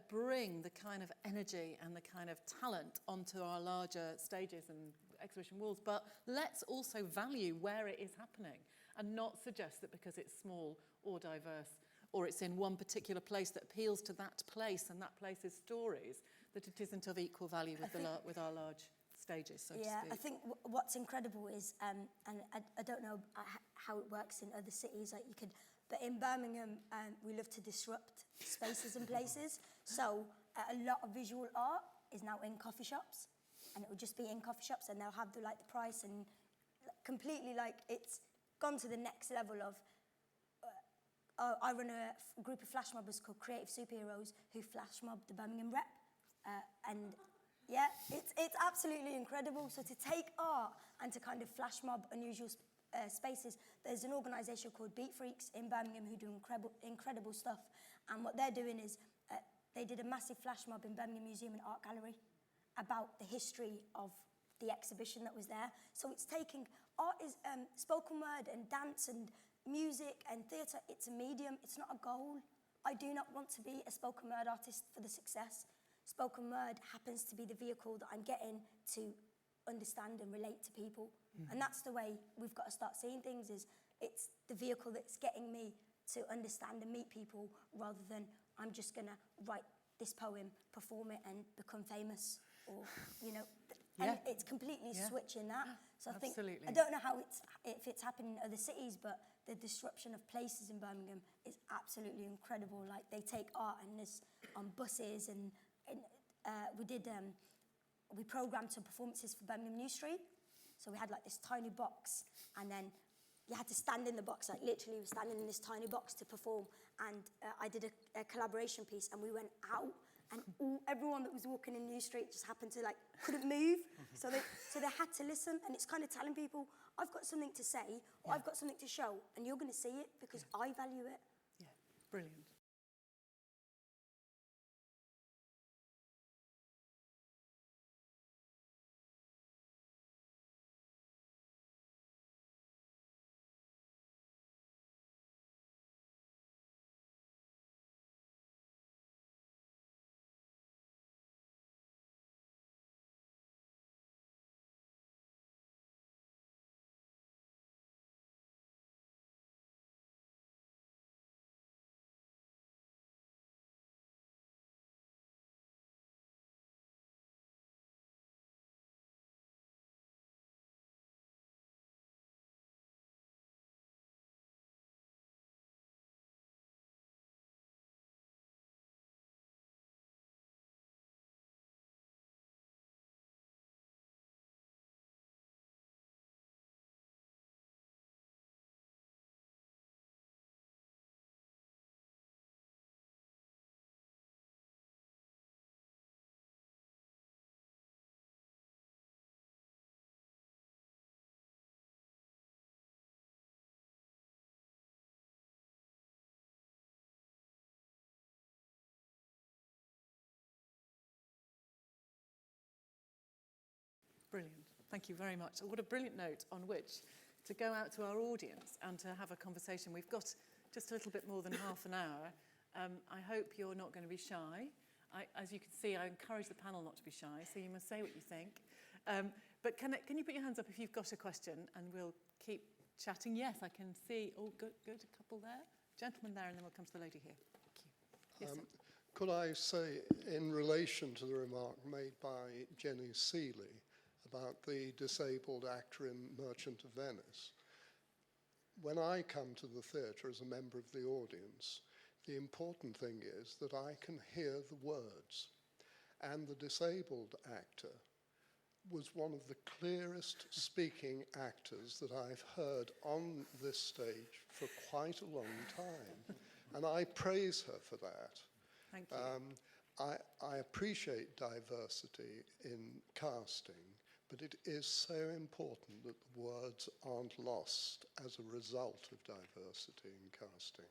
bring the kind of energy and the kind of talent onto our larger stages and exhibition walls, but let's also value where it is happening and not suggest that because it's small or diverse or it's in one particular place that appeals to that place and that place's stories, that it isn't of equal value with our large stages, so to speak. I think what's incredible is, and I don't know how it works in other cities, like you could, but in Birmingham, we love to disrupt spaces and places. So a lot of visual art is now in coffee shops, and it will just be in coffee shops, and they'll have the price, and completely it's gone to the next level of. I run a group of flash mobbers called Creative Superheroes who flash mob the Birmingham rep, and it's absolutely incredible. So to take art and to kind of flash mob unusual spaces, there's an organisation called Beat Freaks in Birmingham who do incredible stuff, and what they're doing is they did a massive flash mob in Birmingham Museum and Art Gallery about the history of the exhibition that was there. So it's taking, art is spoken word and dance and music and theatre, it's a medium, it's not a goal. I do not want to be a spoken word artist for the success. Spoken word happens to be the vehicle that I'm getting to understand and relate to people. And that's the way we've got to start seeing things, is it's the vehicle that's getting me to understand and meet people, rather than I'm just going to write this poem, perform it and become famous, or, you know, and it's completely switching that. So I think, I don't know how if it's happening in other cities, but the disruption of places in Birmingham is absolutely incredible. Like, they take art and this on buses, and we programmed some performances for Birmingham New Street. So we had like this tiny box, and then you had to stand in the box, like literally we're standing in this tiny box to perform. And I did a collaboration piece, and we went out, and everyone that was walking in New Street just happened to, like, couldn't move. So they had to listen, and it's kind of telling people, I've got something to say, or I've got something to show, and you're going to see it because I value it. Yeah, brilliant. Brilliant. Thank you very much. What a brilliant note on which to go out to our audience and to have a conversation. We've got just a little bit more than half an hour. I hope you're not going to be shy. As you can see, I encourage the panel not to be shy, so you must say what you think. But can you put your hands up if you've got a question, and we'll keep chatting. Yes, I can see. Oh, good, a couple there. Gentleman there, and then we'll come to the lady here. Thank you. Yes, sir. Could I say, in relation to the remark made by Jenny Sealey about the disabled actor in Merchant of Venice, when I come to the theatre as a member of the audience, the important thing is that I can hear the words. And the disabled actor was one of the clearest speaking actors that I've heard on this stage for quite a long time. And I praise her for that. Thank you. I appreciate diversity in casting, but it is so important that the words aren't lost as a result of diversity in casting.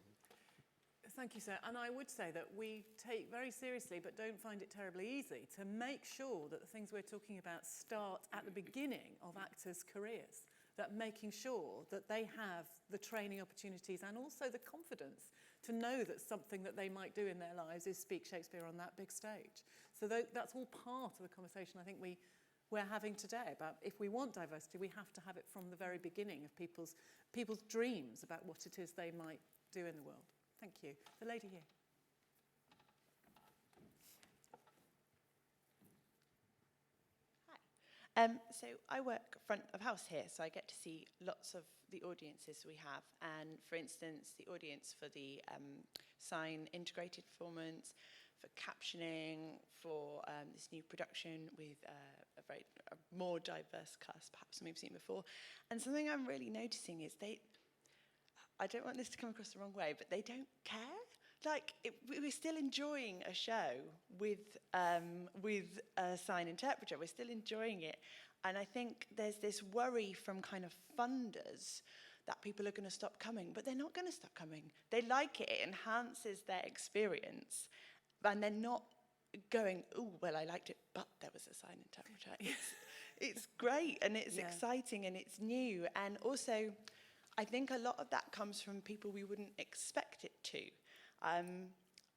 Thank you, sir. And I would say that we take very seriously, but don't find it terribly easy, to make sure that the things we're talking about start at the beginning of actors' careers, that making sure that they have the training opportunities and also the confidence to know that something that they might do in their lives is speak Shakespeare on that big stage. So that's all part of the conversation I think we're having today about, if we want diversity, we have to have it from the very beginning of people's dreams about what it is they might do in the world. Thank you. The lady here. Hi. So I work front of house here, so I get to see lots of the audiences we have. And for instance, the audience for the sign integrated performance, for captioning, for this new production with a more diverse cast perhaps than we've seen before. And something I'm really noticing is I don't want this to come across the wrong way, but they don't care. Like, we're still enjoying a show with a sign interpreter. We're still enjoying it. And I think there's this worry from kind of funders that people are going to stop coming, but they're not going to stop coming. They like it. It enhances their experience. And they're not going, oh, well, I liked it, but there was a sign interpreter. It's great and it's Yeah. exciting and it's new. And also, I think a lot of that comes from people we wouldn't expect it to.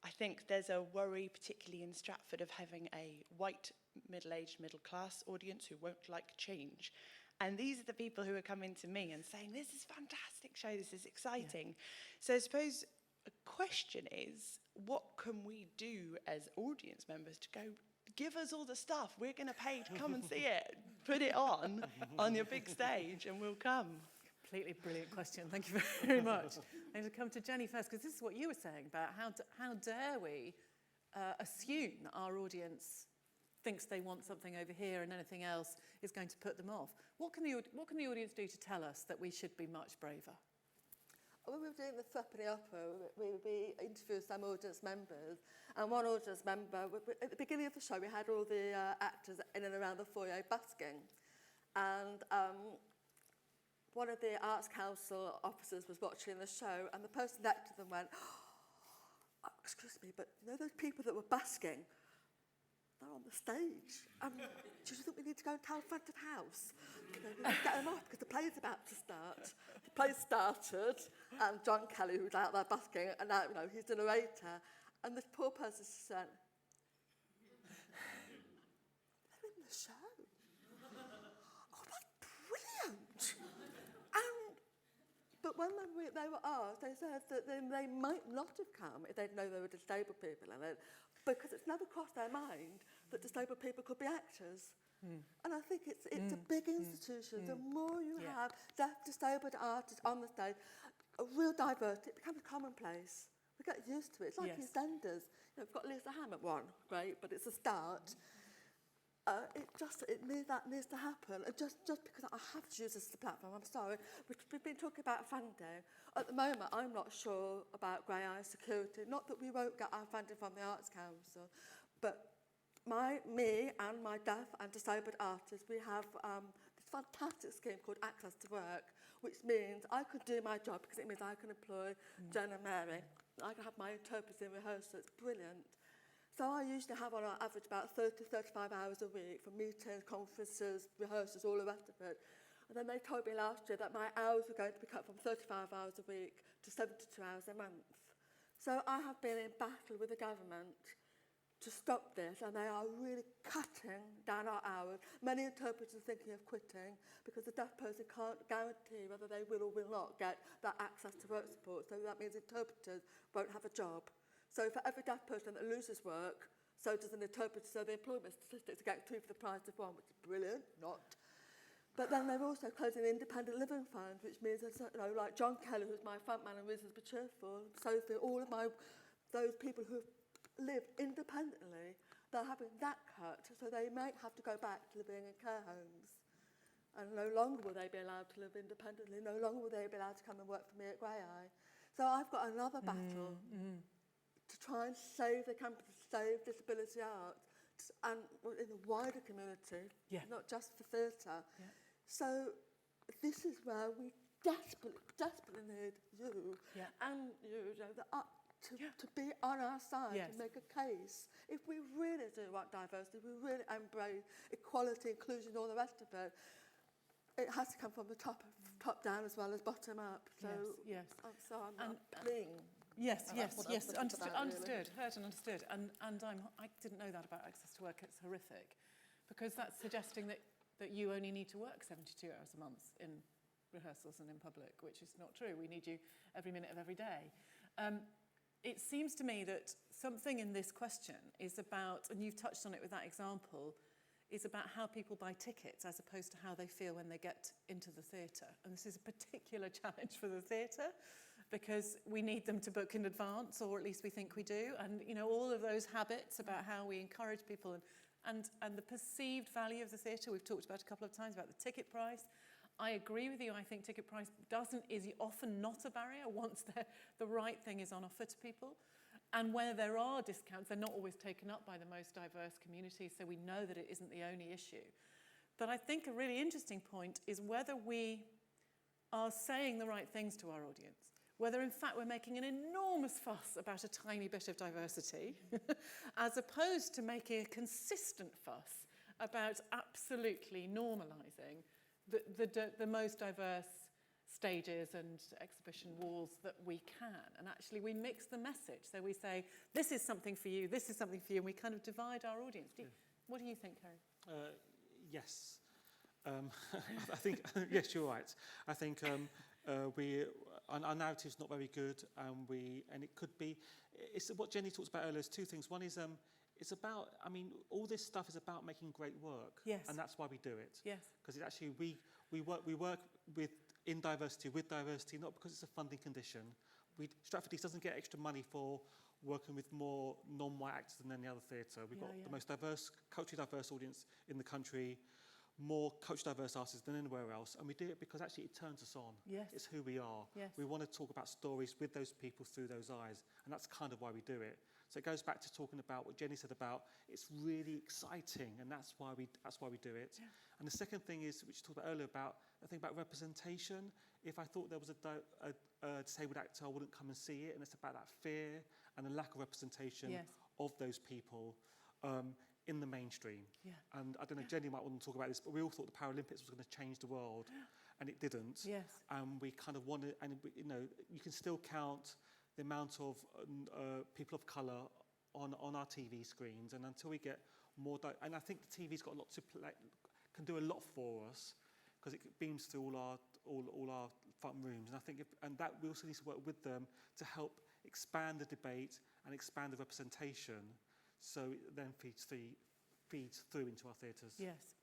I think there's a worry, particularly in Stratford, of having a white, middle-aged, middle-class audience who won't like change. And these are the people who are coming to me and saying, this is a fantastic show, this is exciting. Yeah. So I suppose a question is, what can we do as audience members to go, give us all the stuff, we're going to pay to come and see it, put it on your big stage and we'll come. Completely brilliant question. Thank you very much. I'm going to come to Jenny first, because this is what you were saying about how dare we assume that our audience thinks they want something over here and anything else is going to put them off. What can the audience do to tell us that we should be much braver? When we were doing the Threepenny Opera, we interviewed some audience members, and one audience member, at the beginning of the show, we had all the actors in and around the foyer busking, and one of the Arts Council officers was watching the show, and the person next to them went, oh, excuse me, but you know those people that were busking? They're on the stage. Do you think we need to go and tell front of house? You know, we need to get them off because the play's about to start. The play started, and John Kelly, who's out there busking, and now, you know, he's the narrator, and this poor person said, they're in the show. Oh, that's brilliant. But when they were asked, they said that they might not have come if they'd known there were disabled people in it, because it's never crossed their mind that disabled people could be actors. And I think it's a big institution. The more you have deaf, disabled artists on the stage, a real diversity, it becomes commonplace. We get used to it. It's like EastEnders. You know, we've got Lisa Ham at one, great, but it's a start. That needs to happen. And just because I have to use this as a platform, I'm sorry. We've been talking about funding. At the moment, I'm not sure about grey eye security. Not that we won't get our funding from the Arts Council, but me and my deaf and disabled artists, we have this fantastic scheme called Access to Work, which means I could do my job because it means I can employ Jen and Mary. I can have my interpreters in rehearsal. It's brilliant. So I usually have on average about 30, 35 hours a week for meetings, conferences, rehearsals, all the rest of it. And then they told me last year that my hours were going to be cut from 35 hours a week to 72 hours a month. So I have been in battle with the government to stop this, and they are really cutting down our hours. Many interpreters are thinking of quitting because the deaf person can't guarantee whether they will or will not get that access to work support. So that means interpreters won't have a job. So for every deaf person that loses work, so does an interpreter. So the employment statistics are getting two for the price of one, which is brilliant, not. But then they're also closing the independent living fund, which means that, you know, like John Kelly, who's my frontman and Reasons to Be Cheerful, Sophie, all of those people who live independently, they're having that cut, so they might have to go back to living in care homes. And no longer will they be allowed to live independently, no longer will they be allowed to come and work for me at Grey Eye. So I've got another battle to try and save the campus, save disability arts, and in the wider community, not just for theatre. Yeah. So this is where we desperately need you and you know, to be on our side, to make a case. If we really do want diversity, we really embrace equality, inclusion, all the rest of it, it has to come from the top down as well as bottom up. So, I'm not pleading. Yes, understood, heard and understood. And I didn't know that about access to work. It's horrific, because that's suggesting that you only need to work 72 hours a month in rehearsals and in public, which is not true. We need you every minute of every day. It seems to me that something in this question is about, and you've touched on it with that example, is about how people buy tickets as opposed to how they feel when they get into the theatre. And this is a particular challenge for the theatre, because we need them to book in advance, or at least we think we do. And you know, all of those habits about how we encourage people and the perceived value of the theatre, we've talked about a couple of times, about the ticket price. I agree with you. I think ticket price is often not a barrier once the right thing is on offer to people. And where there are discounts, they're not always taken up by the most diverse communities, so we know that it isn't the only issue. But I think a really interesting point is whether we are saying the right things to our audience, whether in fact we're making an enormous fuss about a tiny bit of diversity, as opposed to making a consistent fuss about absolutely normalising the most diverse stages and exhibition walls that we can. And actually we mix the message. So we say, this is something for you, this is something for you, and we kind of divide our audience. What do you think, Kerry? Yes. I think, yes, you're right. I think our narrative's not very good, and it could be, it's what Jenny talked about earlier, is two things. One is, it's about, I mean, all this stuff is about making great work. Yes. And that's why we do it. Yes. Because it actually, we work in diversity, with diversity, not because it's a funding condition. Stratford East doesn't get extra money for working with more non-white actors than any other theatre. We've got the most culturally diverse audience in the country, more culturally diverse artists than anywhere else, and we do it because actually it turns us on. Yes. It's who we are. Yes. We want to talk about stories with those people through those eyes, and that's kind of why we do it. So it goes back to talking about what Jenny said about it's really exciting, and that's why we do it. Yeah. And the second thing is, which you talked about earlier, about the thing about representation. If I thought there was a disabled actor, I wouldn't come and see it, and it's about that fear and the lack of representation of those people. In the mainstream. Yeah. And I don't know, Jenny might want to talk about this, but we all thought the Paralympics was going to change the world, and it didn't. Yes. And we kind of wanted, and you know, you can still count the amount of people of colour on our TV screens, and until we get more, and I think the TV's got a lot to play, can do a lot for us, because it beams through all our front rooms, and I think that we also need to work with them to help expand the debate and expand the representation. So it then feeds through into our theatres.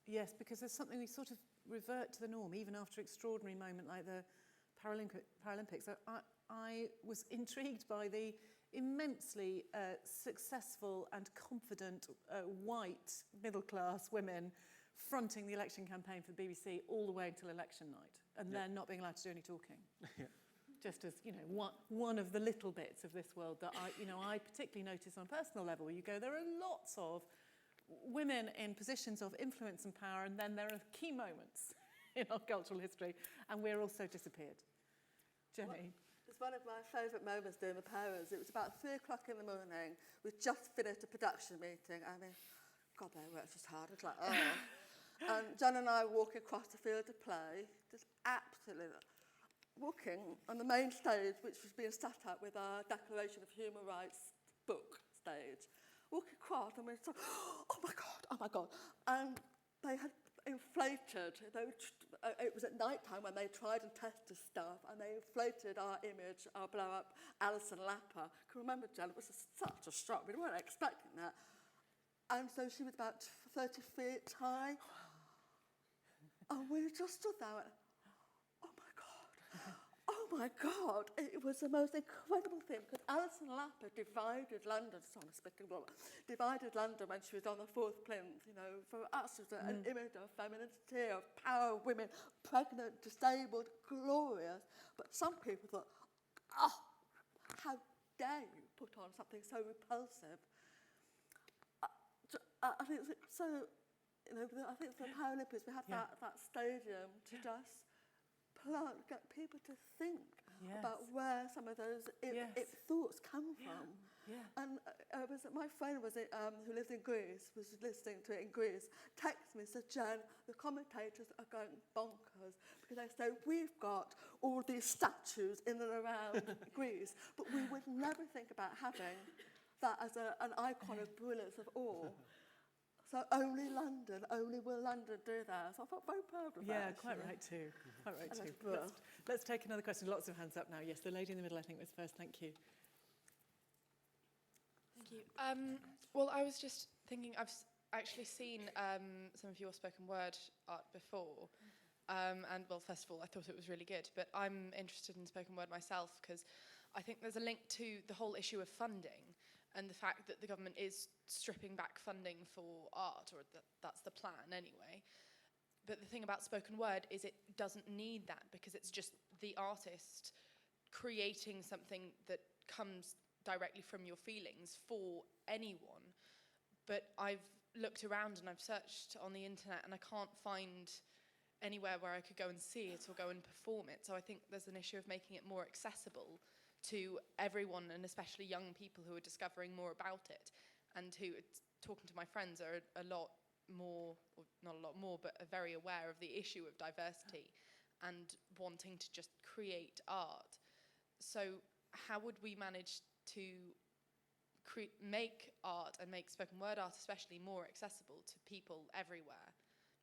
Yes, because there's something we sort of revert to the norm, even after an extraordinary moment like the Paralympics. I was intrigued by the immensely successful and confident white middle-class women fronting the election campaign for the BBC all the way until election night, and then not being allowed to do any talking. Just as, you know, one of the little bits of this world that I particularly notice on a personal level. You go, there are lots of women in positions of influence and power, and then there are key moments in our cultural history, and we're also disappeared. Jenny? It's one of my favourite moments doing the powers. It was about 3 o'clock in the morning. We'd just finished a production meeting. I mean, God, they worked just hard. It's like, oh. And John and I walk across the field of play, just absolutely walking on the main stage, which was being set up with our Declaration of Human Rights book stage. Walk across and we thought, oh my God. And they had inflated, it was at night time when they tried and tested stuff, and they inflated our image, our blow-up Alison Lapper. I can remember, Jen, it was such a shock. We weren't expecting that. And so she was about 30 feet high. And we just stood there and, oh my God, it was the most incredible thing, because Alison Lapper divided London when she was on the 4th plinth. You know, for us it was an image of femininity, of power, women, pregnant, disabled, glorious. But some people thought, oh, how dare you put on something so repulsive. I think so, you know, I think for the Paralympics we had that stadium to just get people to think about where some of those thoughts come from. And my friend who lives in Greece, was listening to it in Greece, texted me and said, Jen, the commentators are going bonkers because they say we've got all these statues in and around Greece, but we would never think about having that as an icon of brilliance of awe. So only will London do that. So I felt very proud of that. Yeah, quite right too. Let's take another question. Lots of hands up now. Yes, the lady in the middle, I think, was first. Thank you. Thank you. Well, I was just thinking, I've actually seen some of your spoken word art before. And, well, first of all, I thought it was really good. But I'm interested in spoken word myself because I think there's a link to the whole issue of funding and the fact that the government is stripping back funding for art, or that's the plan anyway. But the thing about spoken word is it doesn't need that, because it's just the artist creating something that comes directly from your feelings for anyone. But I've looked around and I've searched on the internet and I can't find anywhere where I could go and see it or go and perform it. So I think there's an issue of making it more accessible to everyone, and especially young people who are discovering more about it, and who, talking to my friends, are a lot more, or not a lot more, but are very aware of the issue of diversity and wanting to just create art. So how would we manage to make art and make spoken word art especially more accessible to people everywhere?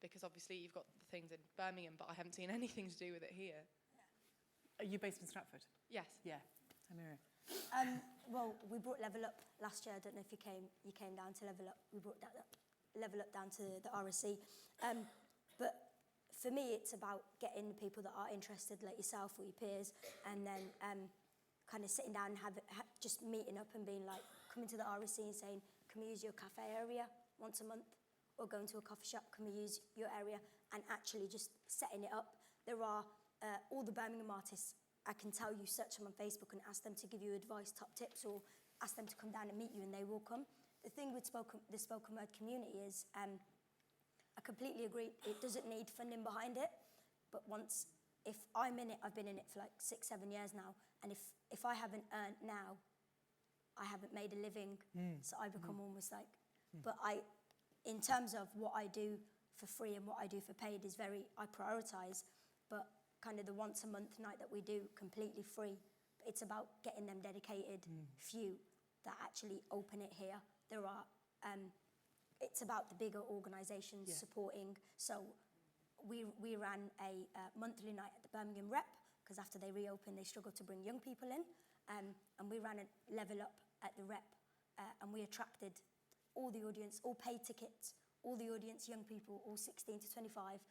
Because obviously you've got the things in Birmingham, but I haven't seen anything to do with it here. Are you based in Stratford? Yes. Yeah. Amira. Well, we brought Level Up last year. I don't know if you came down to Level Up. We brought that Level Up down to the RSC. But for me, it's about getting the people that are interested, like yourself or your peers, and then kind of sitting down and just meeting up and being like, coming to the RSC and saying, can we use your cafe area once a month? Or going to a coffee shop, can we use your area? And actually just setting it up. There are all the Birmingham artists, I can tell you, search them on Facebook and ask them to give you advice, top tips, or ask them to come down and meet you, and they will come. The thing with the spoken word community is, I completely agree, it doesn't need funding behind it, but if I'm in it, I've been in it for like 6-7 years now, and if I haven't earned now, I haven't made a living, so I become almost like, but in terms of what I do for free and what I do for paid is I prioritise, but kind of the once a month night that we do completely free, it's about getting them dedicated few that actually open it here. There are, it's about the bigger organisations supporting. So we ran a monthly night at the Birmingham Rep, because after they reopened, they struggled to bring young people in. And we ran a Level Up at the Rep, and we attracted all the audience, all paid tickets, all the audience, young people, all 16 to 25,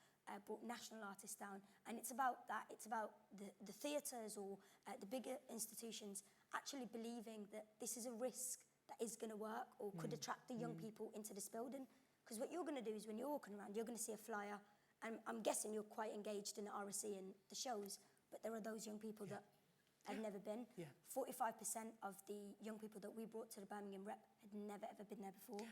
brought national artists down. And it's about that. It's about the theatres or the bigger institutions actually believing that this is a risk that is going to work or could attract the young people into this building. Because what you're going to do is when you're walking around, you're going to see a flyer. And I'm guessing you're quite engaged in the RSC and the shows, but there are those young people that have never been. 45% of the young people that we brought to the Birmingham Rep had never ever been there before.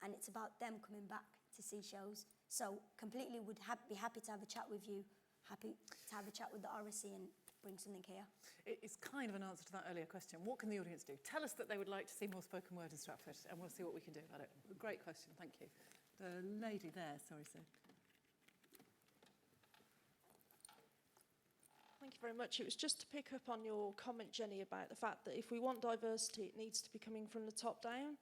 And it's about them coming back to see shows. So completely would be happy to have a chat with you, happy to have a chat with the RSC and bring something here. It's kind of an answer to that earlier question. What can the audience do? Tell us that they would like to see more spoken word in Stratford, and we'll see what we can do about it. Great question, thank you. The lady there, sorry, sir. Thank you very much. It was just to pick up on your comment, Jenny, about the fact that if we want diversity, it needs to be coming from the top down.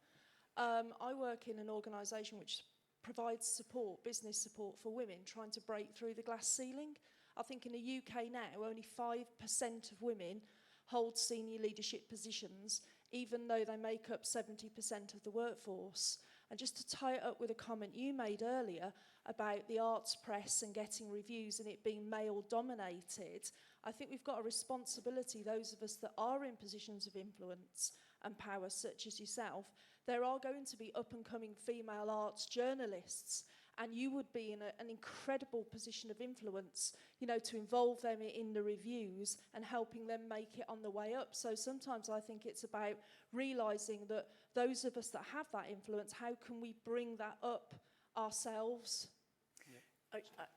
I work in an organisation which provides support, business support for women trying to break through the glass ceiling. I think in the UK now, only 5% of women hold senior leadership positions, even though they make up 70% of the workforce. And just to tie it up with a comment you made earlier about the arts press and getting reviews and it being male-dominated, I think we've got a responsibility, those of us that are in positions of influence and power, such as yourself. There are going to be up-and-coming female arts journalists, and you would be in an incredible position of influence, you know, to involve them in the reviews and helping them make it on the way up. So sometimes I think it's about realising that those of us that have that influence, how can we bring that up ourselves?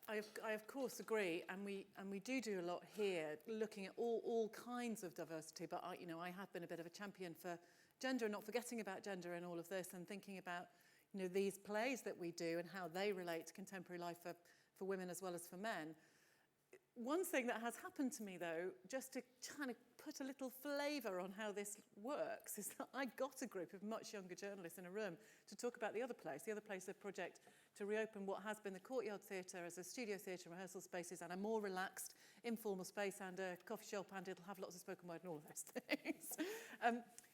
I of course agree, and we do a lot here, looking at all kinds of diversity. But I have been a bit of a champion for gender, and not forgetting about gender in all of this, and thinking about these plays that we do and how they relate to contemporary life for women as well as for men. One thing that has happened to me, though, just to kind of put a little flavour on how this works, is that I got a group of much younger journalists in a room to talk about the other place. The other place is a project to reopen what has been the Courtyard Theatre as a studio theatre, rehearsal spaces, and a more relaxed, informal space, and a coffee shop, and it'll have lots of spoken word and all of those things.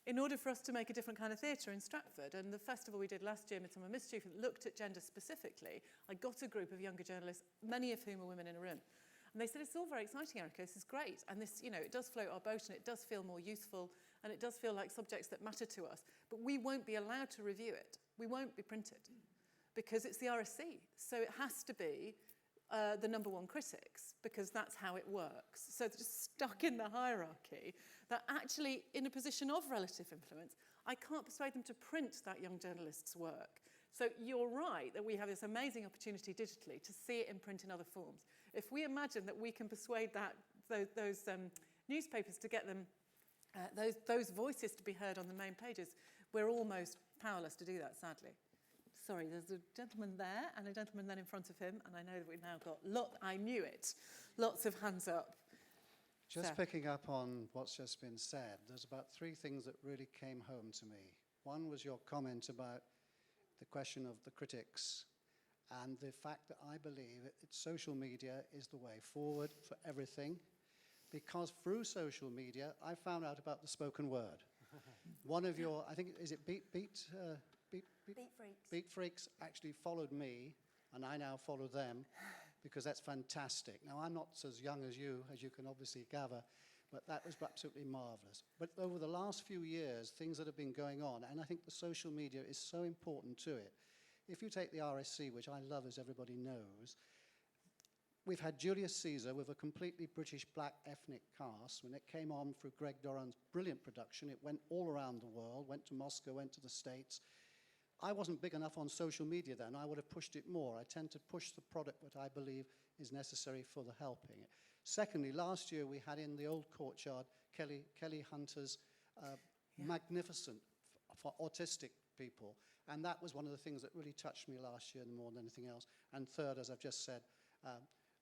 In order for us to make a different kind of theatre in Stratford. And the festival we did last year, Midsummer Mischief, looked at gender specifically. I got a group of younger journalists, many of whom are women in a room. And they said, it's all very exciting, Erica, this is great. And this, it does float our boat, and it does feel more youthful, and it does feel like subjects that matter to us. But we won't be allowed to review it. We won't be printed, because it's the RSC. So it has to be the number one critics, because that's how it works. So they're just stuck in the hierarchy that actually, in a position of relative influence, I can't persuade them to print that young journalist's work. So you're right that we have this amazing opportunity digitally to see it in print in other forms. If we imagine that we can persuade those newspapers to get them, those voices to be heard on the main pages, we're almost powerless to do that, sadly. sorry, there's a gentleman there and a gentleman then in front of him, and I know that we've now got, I knew it, lots of hands up. Just Sir. picking up on what's just been said, there's about 3 things that really came home to me. One was your comment about the question of the critics and the fact that I believe social media is the way forward for everything, because through social media, I found out about the spoken word. One of your, I think, is it Beat Freaks? Beat Freaks actually followed me, and I now follow them, because that's fantastic. Now, I'm not as young as you can obviously gather, but that was absolutely marvellous. But over the last few years, things that have been going on, and I think the social media is so important to it. If you take the RSC, which I love, as everybody knows, we've had Julius Caesar with a completely British black ethnic cast. When it came on through Greg Doran's brilliant production, it went all around the world, went to Moscow, went to the States. I wasn't big enough on social media then. I would have pushed it more. I tend to push the product that I believe is necessary for the helping it. Secondly, last year we had in the old courtyard Kelly Hunter's magnificent for autistic people. And that was one of the things that really touched me last year more than anything else. And third, as I've just said,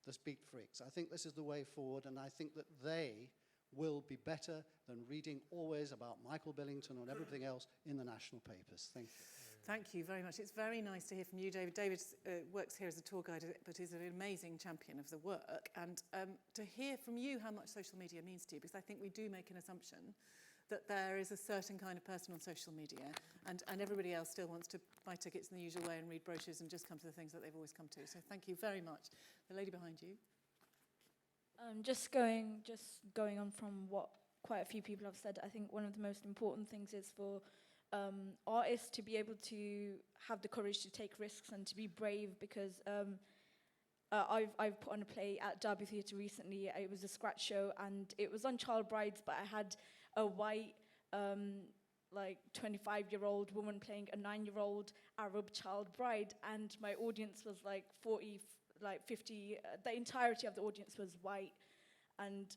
the Beat Freaks. I think this is the way forward, and I think that they will be better than reading always about Michael Billington and everything else in the national papers. Thank you. Thank you very much. It's very nice to hear from you, David. David works here as a tour guide, but is an amazing champion of the work. And to hear from you how much social media means to you, because I think we do make an assumption that there is a certain kind of person on social media, and everybody else still wants to buy tickets in the usual way and read brochures and just come to the things that they've always come to. So thank you very much. The lady behind you. Just going on from what quite a few people have said, I think one of the most important things is for artists to be able to have the courage to take risks and to be brave, because I've put on a play at Derby Theatre recently. It was a scratch show and it was on child brides, but I had a white 25-year-old woman playing a 9-year-old Arab child bride, and my audience was like 40, 50, the entirety of the audience was white. And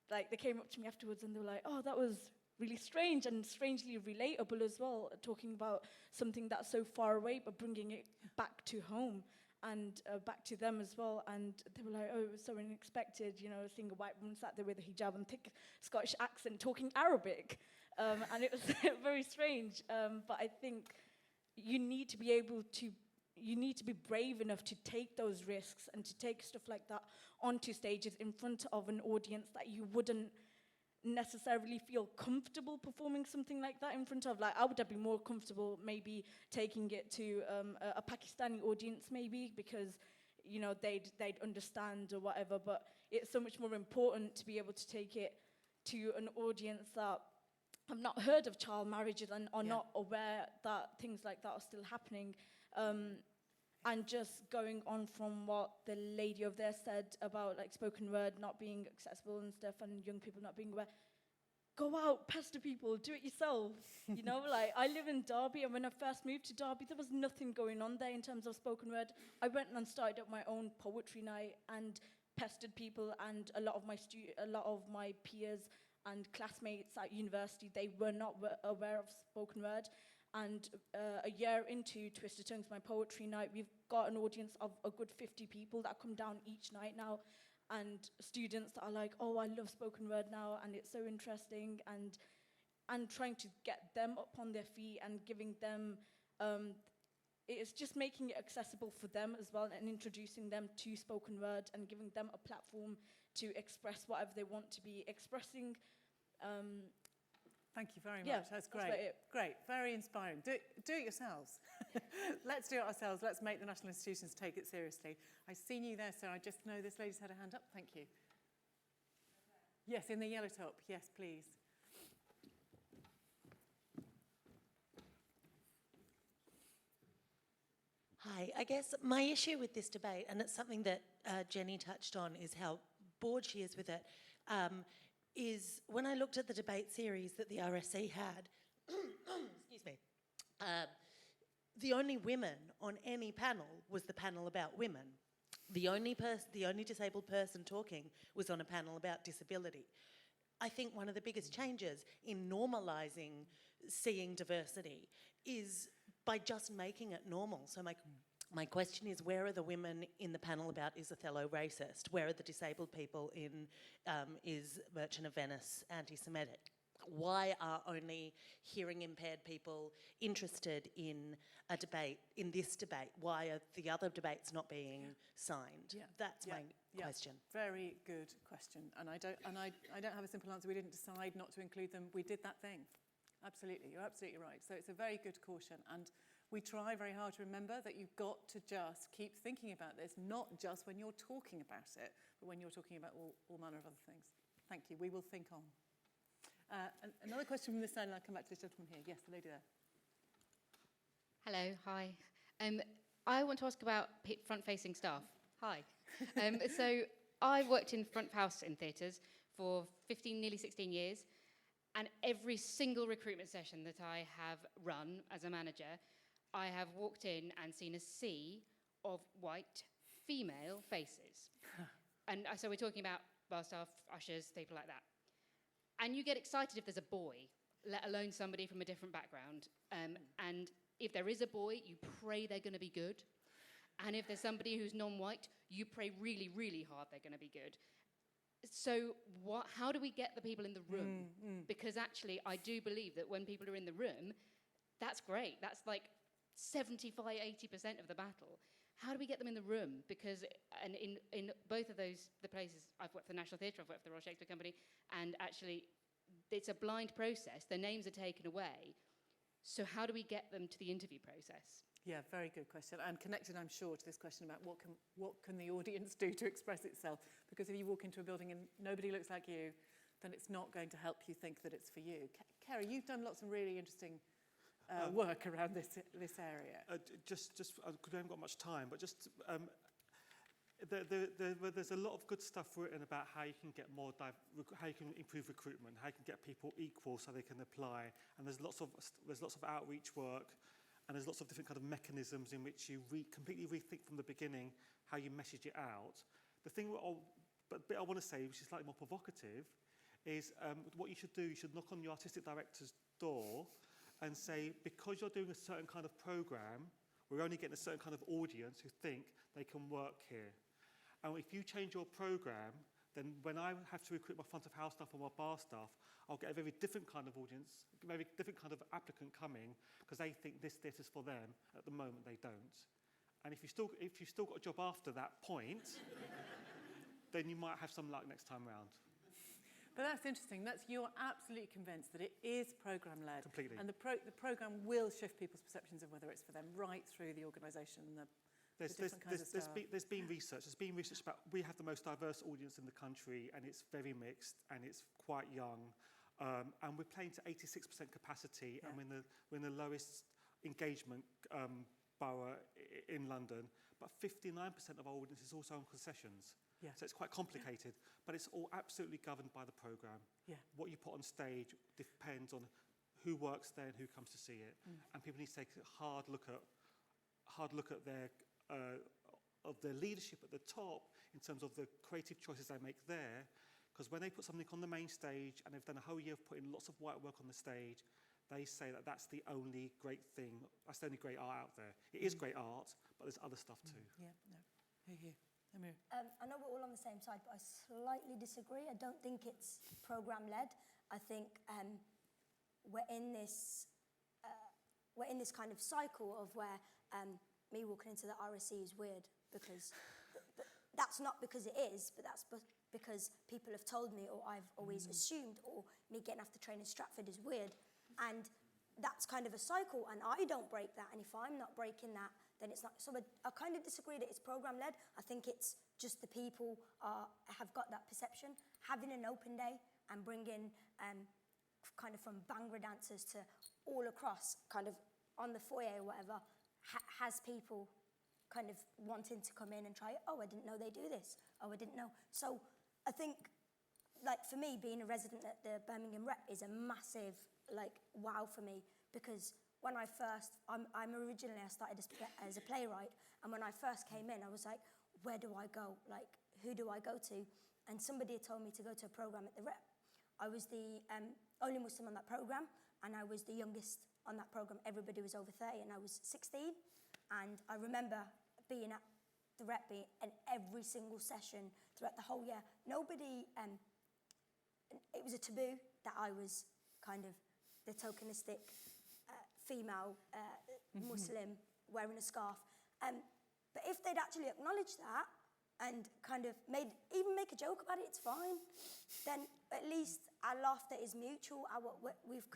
like they came up to me afterwards and they were like, oh, that was really strange and strangely relatable as well, talking about something that's so far away but bringing it back to home and back to them as well. And they were like, oh, it was so unexpected, seeing a white woman sat there with a hijab and thick Scottish accent talking Arabic. And it was very strange. But I think you need to be brave enough to take those risks and to take stuff like that onto stages in front of an audience that you wouldn't necessarily feel comfortable performing something like that in front of. Like, I would have been more comfortable maybe taking it to a Pakistani audience maybe, because they'd understand or whatever. But it's so much more important to be able to take it to an audience that have not heard of child marriages and are not aware that things like that are still happening. And just going on from what the lady over there said about like spoken word not being accessible and stuff, and young people not being aware, go out, pester people, do it yourself. Like I live in Derby, and when I first moved to Derby, there was nothing going on there in terms of spoken word. I went and started up my own poetry night and pestered people, and a lot of my peers and classmates at university, they were not aware of spoken word. And a year into Twisted Tongues, my poetry night, we've got an audience of a good 50 people that come down each night now, and students that are like, oh, I love spoken word now, and it's so interesting, and trying to get them up on their feet and giving them, it's just making it accessible for them as well, and introducing them to spoken word and giving them a platform to express whatever they want to be expressing. Thank you very much. Yeah, that's great. that's Great, very inspiring. Do it yourselves. Let's do it ourselves. Let's make the national institutions take it seriously. I've seen you there, sir. I just know this lady's had her hand up. Thank you. Yes, in the yellow top. Yes, please. Hi. I guess my issue with this debate, and it's something that Jenny touched on, is how bored she is with it, is when I looked at the debate series that the RSC had, excuse me, the only women on any panel was the panel about women. The only disabled person talking was on a panel about disability. I think one of the biggest changes in normalising seeing diversity is by just making it normal. So my question is, where are the women in the panel about is Othello racist? Where are the disabled people in is Merchant of Venice anti-Semitic? Why are only hearing impaired people interested in a debate, in this debate? Why are the other debates not being signed? That's my question. Very good question. And I don't have a simple answer. We didn't decide not to include them. We did that thing. Absolutely. You're absolutely right. So it's a very good caution. And we try very hard to remember that you've got to just keep thinking about this, not just when you're talking about it, but when you're talking about all manner of other things. Thank you. We will think on. Another question from this side, and I'll come back to this gentleman here. Yes, the lady there. Hello, hi. I want to ask about front-facing staff. Hi. So I worked in front of house in theatres for 15, nearly 16 years, and every single recruitment session that I have run as a manager, I have walked in and seen a sea of white female faces. And so we're talking about bar staff, ushers, people like that. And you get excited if there's a boy, let alone somebody from a different background. And if there is a boy, you pray they're going to be good. And if there's somebody who's non-white, you pray really, really hard they're going to be good. So how do we get the people in the room? Because actually, I do believe that when people are in the room, that's great. That's like 75, 80% of the battle. How do we get them in the room? Because in both of those, the places, I've worked for the National Theatre, I've worked for the Royal Shakespeare Company, and actually it's a blind process. Their names are taken away. So how do we get them to the interview process? Yeah, very good question. And connected, I'm sure, to this question about what can the audience do to express itself? Because if you walk into a building and nobody looks like you, then it's not going to help you think that it's for you. Kerry, you've done lots of really interesting work around this area. Just because we haven't got much time, but just there's a lot of good stuff written about how you can get more, how you can improve recruitment, how you can get people equal so they can apply, and there's lots of outreach work, and there's lots of different kind of mechanisms in which you completely rethink from the beginning how you message it out. The thing, bit I want to say, which is slightly more provocative, is what you should do. You should knock on your artistic director's door and say, because you're doing a certain kind of program, we're only getting a certain kind of audience who think they can work here. And if you change your program, then when I have to recruit my front of house staff or my bar staff, I'll get a very different kind of audience, a very different kind of applicant coming, because they think this theatre's for them. At the moment, they don't. And if you still got a job after that point, then you might have some luck next time round. But that's interesting. You're absolutely convinced that it is programme-led. Completely. And the programme will shift people's perceptions of whether it's for them right through the organisation and the different kinds of staff. There's been research. There's been research about, we have the most diverse audience in the country, and it's very mixed, and it's quite young. And we're playing to 86% capacity, and we're in the lowest engagement borough in London. But 59% of our audience is also on concessions. Yeah. So it's quite complicated, but it's all absolutely governed by the programme. Yeah. What you put on stage depends on who works there and who comes to see it. And people need to take a hard look at their leadership at the top in terms of the creative choices they make there. Because when they put something on the main stage and they've done a whole year of putting lots of white work on the stage, they say that that's the only great thing, that's the only great art out there. It is great art, but there's other stuff too. Yeah, no. Here. Amerah. I know we're all on the same side, but I slightly disagree. I don't think it's program-led. I think we're in this kind of cycle of where me walking into the RSC is weird, because that's not because it is, but that's because people have told me, or I've always assumed, or me getting off the train in Stratford is weird. And that's kind of a cycle, and I don't break that. And if I'm not breaking that, then it's not. So I kind of disagree that it's program-led. I think it's just the people have got that perception. Having an open day and bringing kind of from Bhangra dancers to all across, kind of on the foyer or whatever, has people kind of wanting to come in and try it. Oh, I didn't know they do this. Oh, I didn't know. So I think, like, for me, being a resident at the Birmingham Rep is a massive, like, wow for me, because when I started as a playwright, and when I first came in, I was like, where do I go? Like, who do I go to? And somebody had told me to go to a program at the Rep. I was the only Muslim on that program, and I was the youngest on that programme, everybody was over 30 and I was 16. And I remember being at the rep in every single session throughout the whole year. Nobody, it was a taboo that I was kind of the tokenistic female Muslim wearing a scarf. But if they'd actually acknowledged that and kind of even make a joke about it, it's fine, then at least our laughter is mutual, we've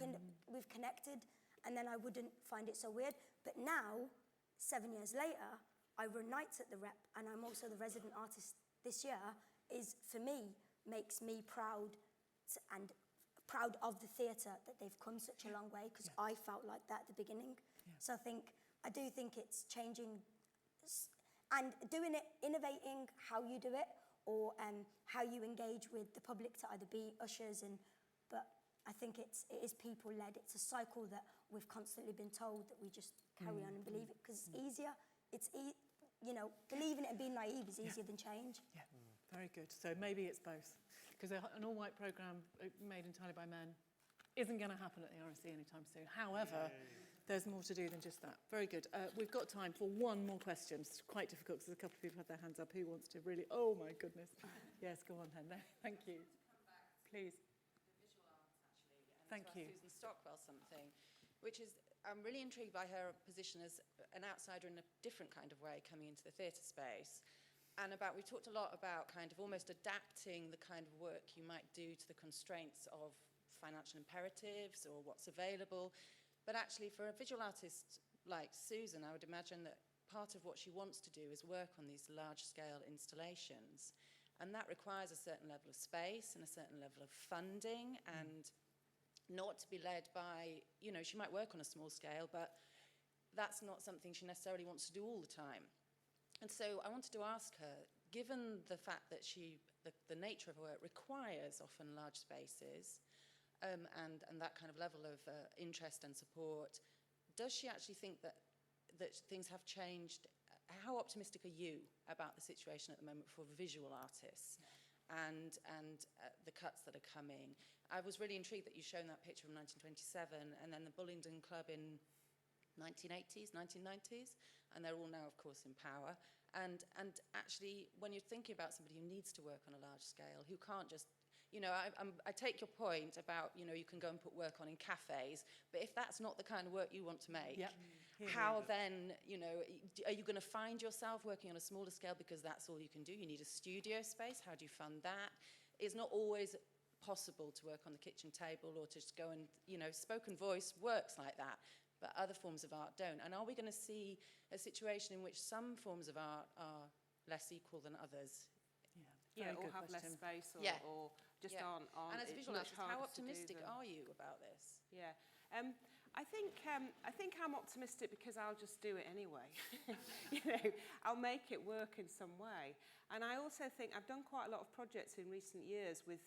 connected, and then I wouldn't find it so weird. But now, 7 years later, I run nights at the rep, and I'm also the resident artist this year, for me, makes me proud and proud of the theatre that they've come such a long way, because I felt like that at the beginning. So I do think it's changing and doing it, innovating how you do it, or how you engage with the public to either be ushers, but I think it is people-led. It's a cycle that we've constantly been told that we just carry on and believe it, because it's easier. Believing it and being naive is easier than change. Yeah, very good. So maybe it's both. Because an all-white programme made entirely by men isn't going to happen at the RSC anytime soon. However, there's more to do than just that. Very good. We've got time for one more question. It's quite difficult because there's a couple of people have their hands up. Who wants to really... Oh, my goodness. Yes, go on then. Thank you. Please. Thank you. Susan Stockwell something, which is, I'm really intrigued by her position as an outsider in a different kind of way coming into the theatre space. And we talked a lot about kind of almost adapting the kind of work you might do to the constraints of financial imperatives or what's available. But actually for a visual artist like Susan, I would imagine that part of what she wants to do is work on these large-scale installations. And that requires a certain level of space and a certain level of funding and not to be led by, she might work on a small scale, but that's not something she necessarily wants to do all the time. And so I wanted to ask her, given the fact that the nature of her work requires often large spaces and that kind of level of interest and support, does she actually think that things have changed? How optimistic are you about the situation at the moment for visual artists and the cuts that are coming? I was really intrigued that you shown that picture from 1927 and then the Bullingdon Club in 1980s, 1990s, and they're all now, of course, in power. And actually, when you're thinking about somebody who needs to work on a large scale, who can't just, I take your point about, you can go and put work on in cafes, but if that's not the kind of work you want to make, how then, are you going to find yourself working on a smaller scale because that's all you can do? You need a studio space. How do you fund that? It's not always possible to work on the kitchen table or to just go and, spoken voice works like that. But other forms of art don't. And are we going to see a situation in which some forms of art are less equal than others? Or have less space or just aren't. And as a visual artist, how optimistic are you about this? Yeah. I think I'm optimistic because I'll just do it anyway. I'll make it work in some way. And I also think I've done quite a lot of projects in recent years with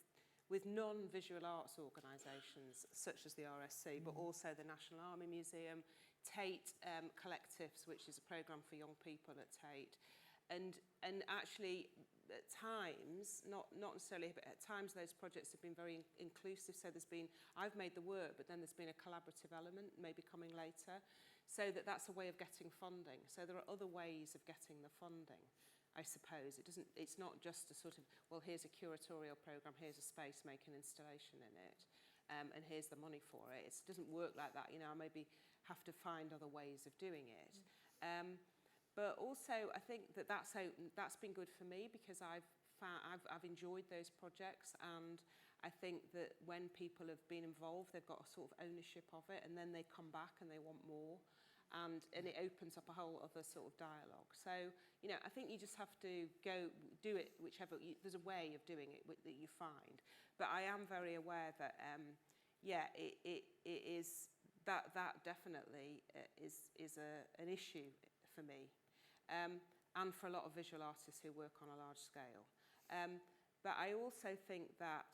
non-visual arts organisations such as the RSC, but also the National Army Museum, Tate Collectives, which is a programme for young people at Tate. And actually, at times, not necessarily, but at times those projects have been very inclusive. So I've made the work, but then there's been a collaborative element maybe coming later. So that's a way of getting funding. So there are other ways of getting the funding, I suppose. It's not just a sort of, well, here's a curatorial programme, here's a space, make an installation in it, and here's the money for it. It doesn't work like that. I maybe have to find other ways of doing it. But also, I think that's been good for me because I've enjoyed those projects, and I think that when people have been involved, they've got a sort of ownership of it, and then they come back and they want more. And it opens up a whole other sort of dialogue. So, I think you just have to go do it there's a way of doing it that you find. But I am very aware that, it is, that definitely is an issue for me. And for a lot of visual artists who work on a large scale. But I also think that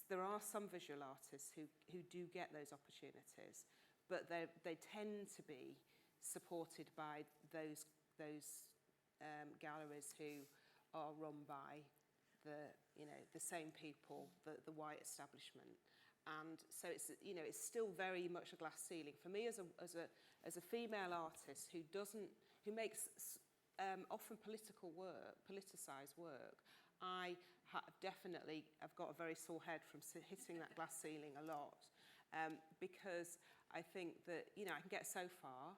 there are some visual artists who do get those opportunities, but they tend to be supported by those galleries who are run by the same people, the white establishment, And so it's, you know, it's still very much a glass ceiling. For me as a female artist who makes often politicised work, I definitely have got a very sore head from hitting that glass ceiling a lot, because I think that, you know, I can get so far,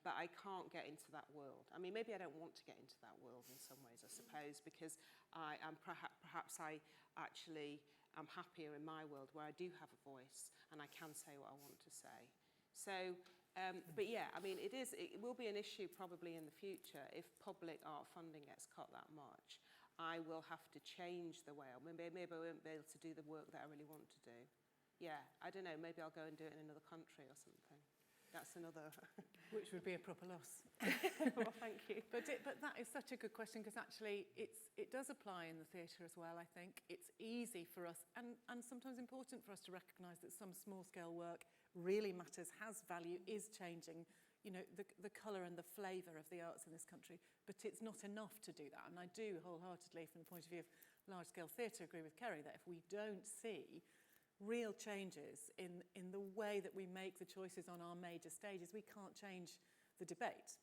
but I can't get into that world. I mean, maybe I don't want to get into that world in some ways, I suppose, because I am perhaps I actually am happier in my world where I do have a voice and I can say what I want to say. So, but yeah, I mean, it will be an issue probably in the future if public art funding gets cut that much. I will have to change the way, maybe I won't be able to do the work that I really want to do. Yeah, I don't know, maybe I'll go and do it in another country or something. That's another... Which would be a proper loss. Well, thank you. But that is such a good question, because actually it does apply in the theatre as well, I think. It's easy for us, and sometimes important for us to recognise that some small-scale work really matters, has value, is changing, you know, the colour and the flavour of the arts in this country. But it's not enough to do that. And I do wholeheartedly, from the point of view of large-scale theatre, agree with Kerry that if we don't see real changes in the way that we make the choices on our major stages, we can't change the debate.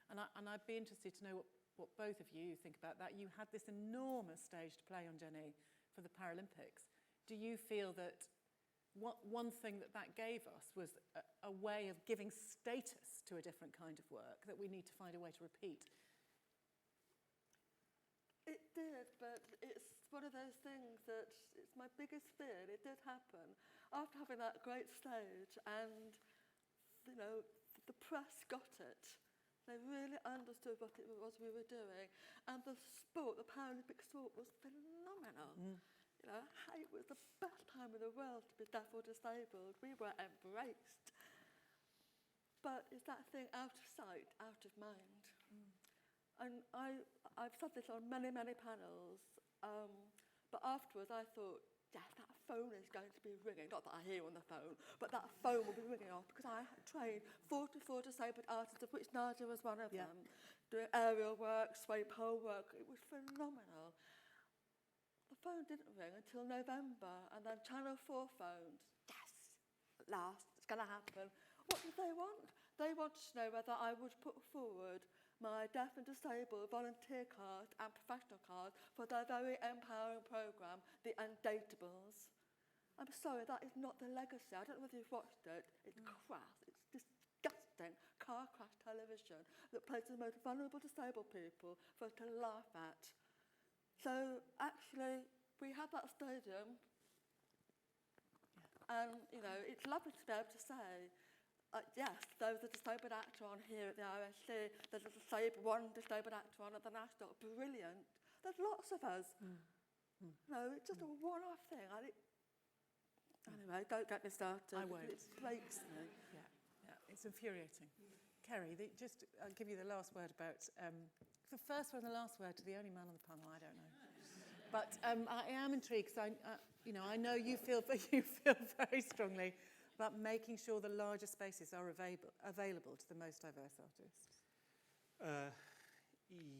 And I'd be interested to know what both of you think about that. You had this enormous stage to play on, Jenny, for the Paralympics. Do you feel that one thing that gave us was a way of giving status to a different kind of work that we need to find a way to repeat? It did, but it's one of those things that it's my biggest fear. It did happen after having that great stage, and you know, the press got it. They really understood what it was we were doing, and the sport, the Paralympic sport, was phenomenal. You know, it was the best time in the world to be deaf or disabled. We were embraced. But it's that thing, out of sight, out of mind. And I've said this on many, many panels, but afterwards I thought, yes, that phone is going to be ringing. Not that I hear on the phone, but that phone will be ringing off, because I had trained 44 disabled artists, of which Nadia was one of them, doing aerial work, sway pole work. It was phenomenal. The phone didn't ring until November, and then Channel 4 phoned. Yes, at last, it's going to happen. What did they want? They wanted to know whether I would put forward my deaf and disabled volunteer card and professional card for their very empowering programme, The Undateables. I'm sorry, that is not the legacy. I don't know whether you've watched it. It's crass, it's disgusting car crash television that plays the most vulnerable disabled people for us to laugh at. So actually, we had that stadium, and you know, it's lovely to be able to say, yes, there was a disabled actor on here at the RSC, there's one disabled actor on at the National. Brilliant. There's lots of us. No, it's just a one-off thing. Anyway, don't get me started. I won't. It breaks me. Yeah, it's infuriating. Kerry, I'll give you the last word about the first word and the last word to the only man on the panel. I don't know, but I am intrigued, because I know you feel very strongly about making sure the larger spaces are available to the most diverse artists.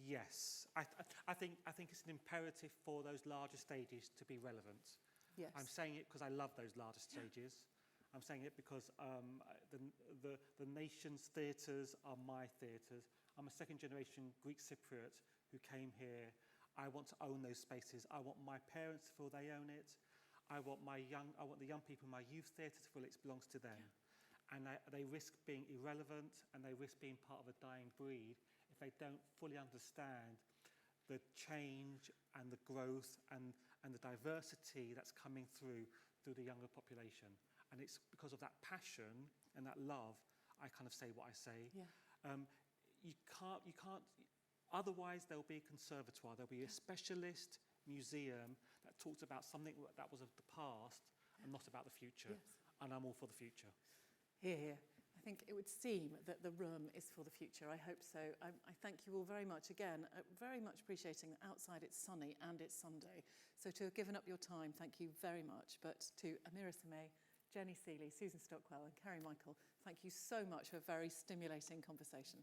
Yes, I think it's an imperative for those larger stages to be relevant. Yes. I'm saying it because I love those larger stages. I'm saying it because the nation's theatres are my theatres. I'm a second-generation Greek Cypriot who came here. I want to own those spaces. I want my parents to feel they own it. I want the young people in my youth theatre to feel it belongs to them. And they risk being irrelevant, and they risk being part of a dying breed if they don't fully understand the change and the growth and the diversity that's coming through the younger population. And it's because of that passion and that love I kind of say what I say. Yeah. You can't, otherwise there'll be a conservatoire, there'll be a specialist museum that talks about something that was of the past and not about the future. Yes. And I'm all for the future. Here. I think it would seem that the room is for the future. I hope so. I thank you all very much again. Very much appreciating that outside it's sunny and it's Sunday. So to have given up your time, thank you very much. But to Amira Salah, Jenny Sealey, Susan Stockwell and Carrie Michael, thank you so much for a very stimulating conversation.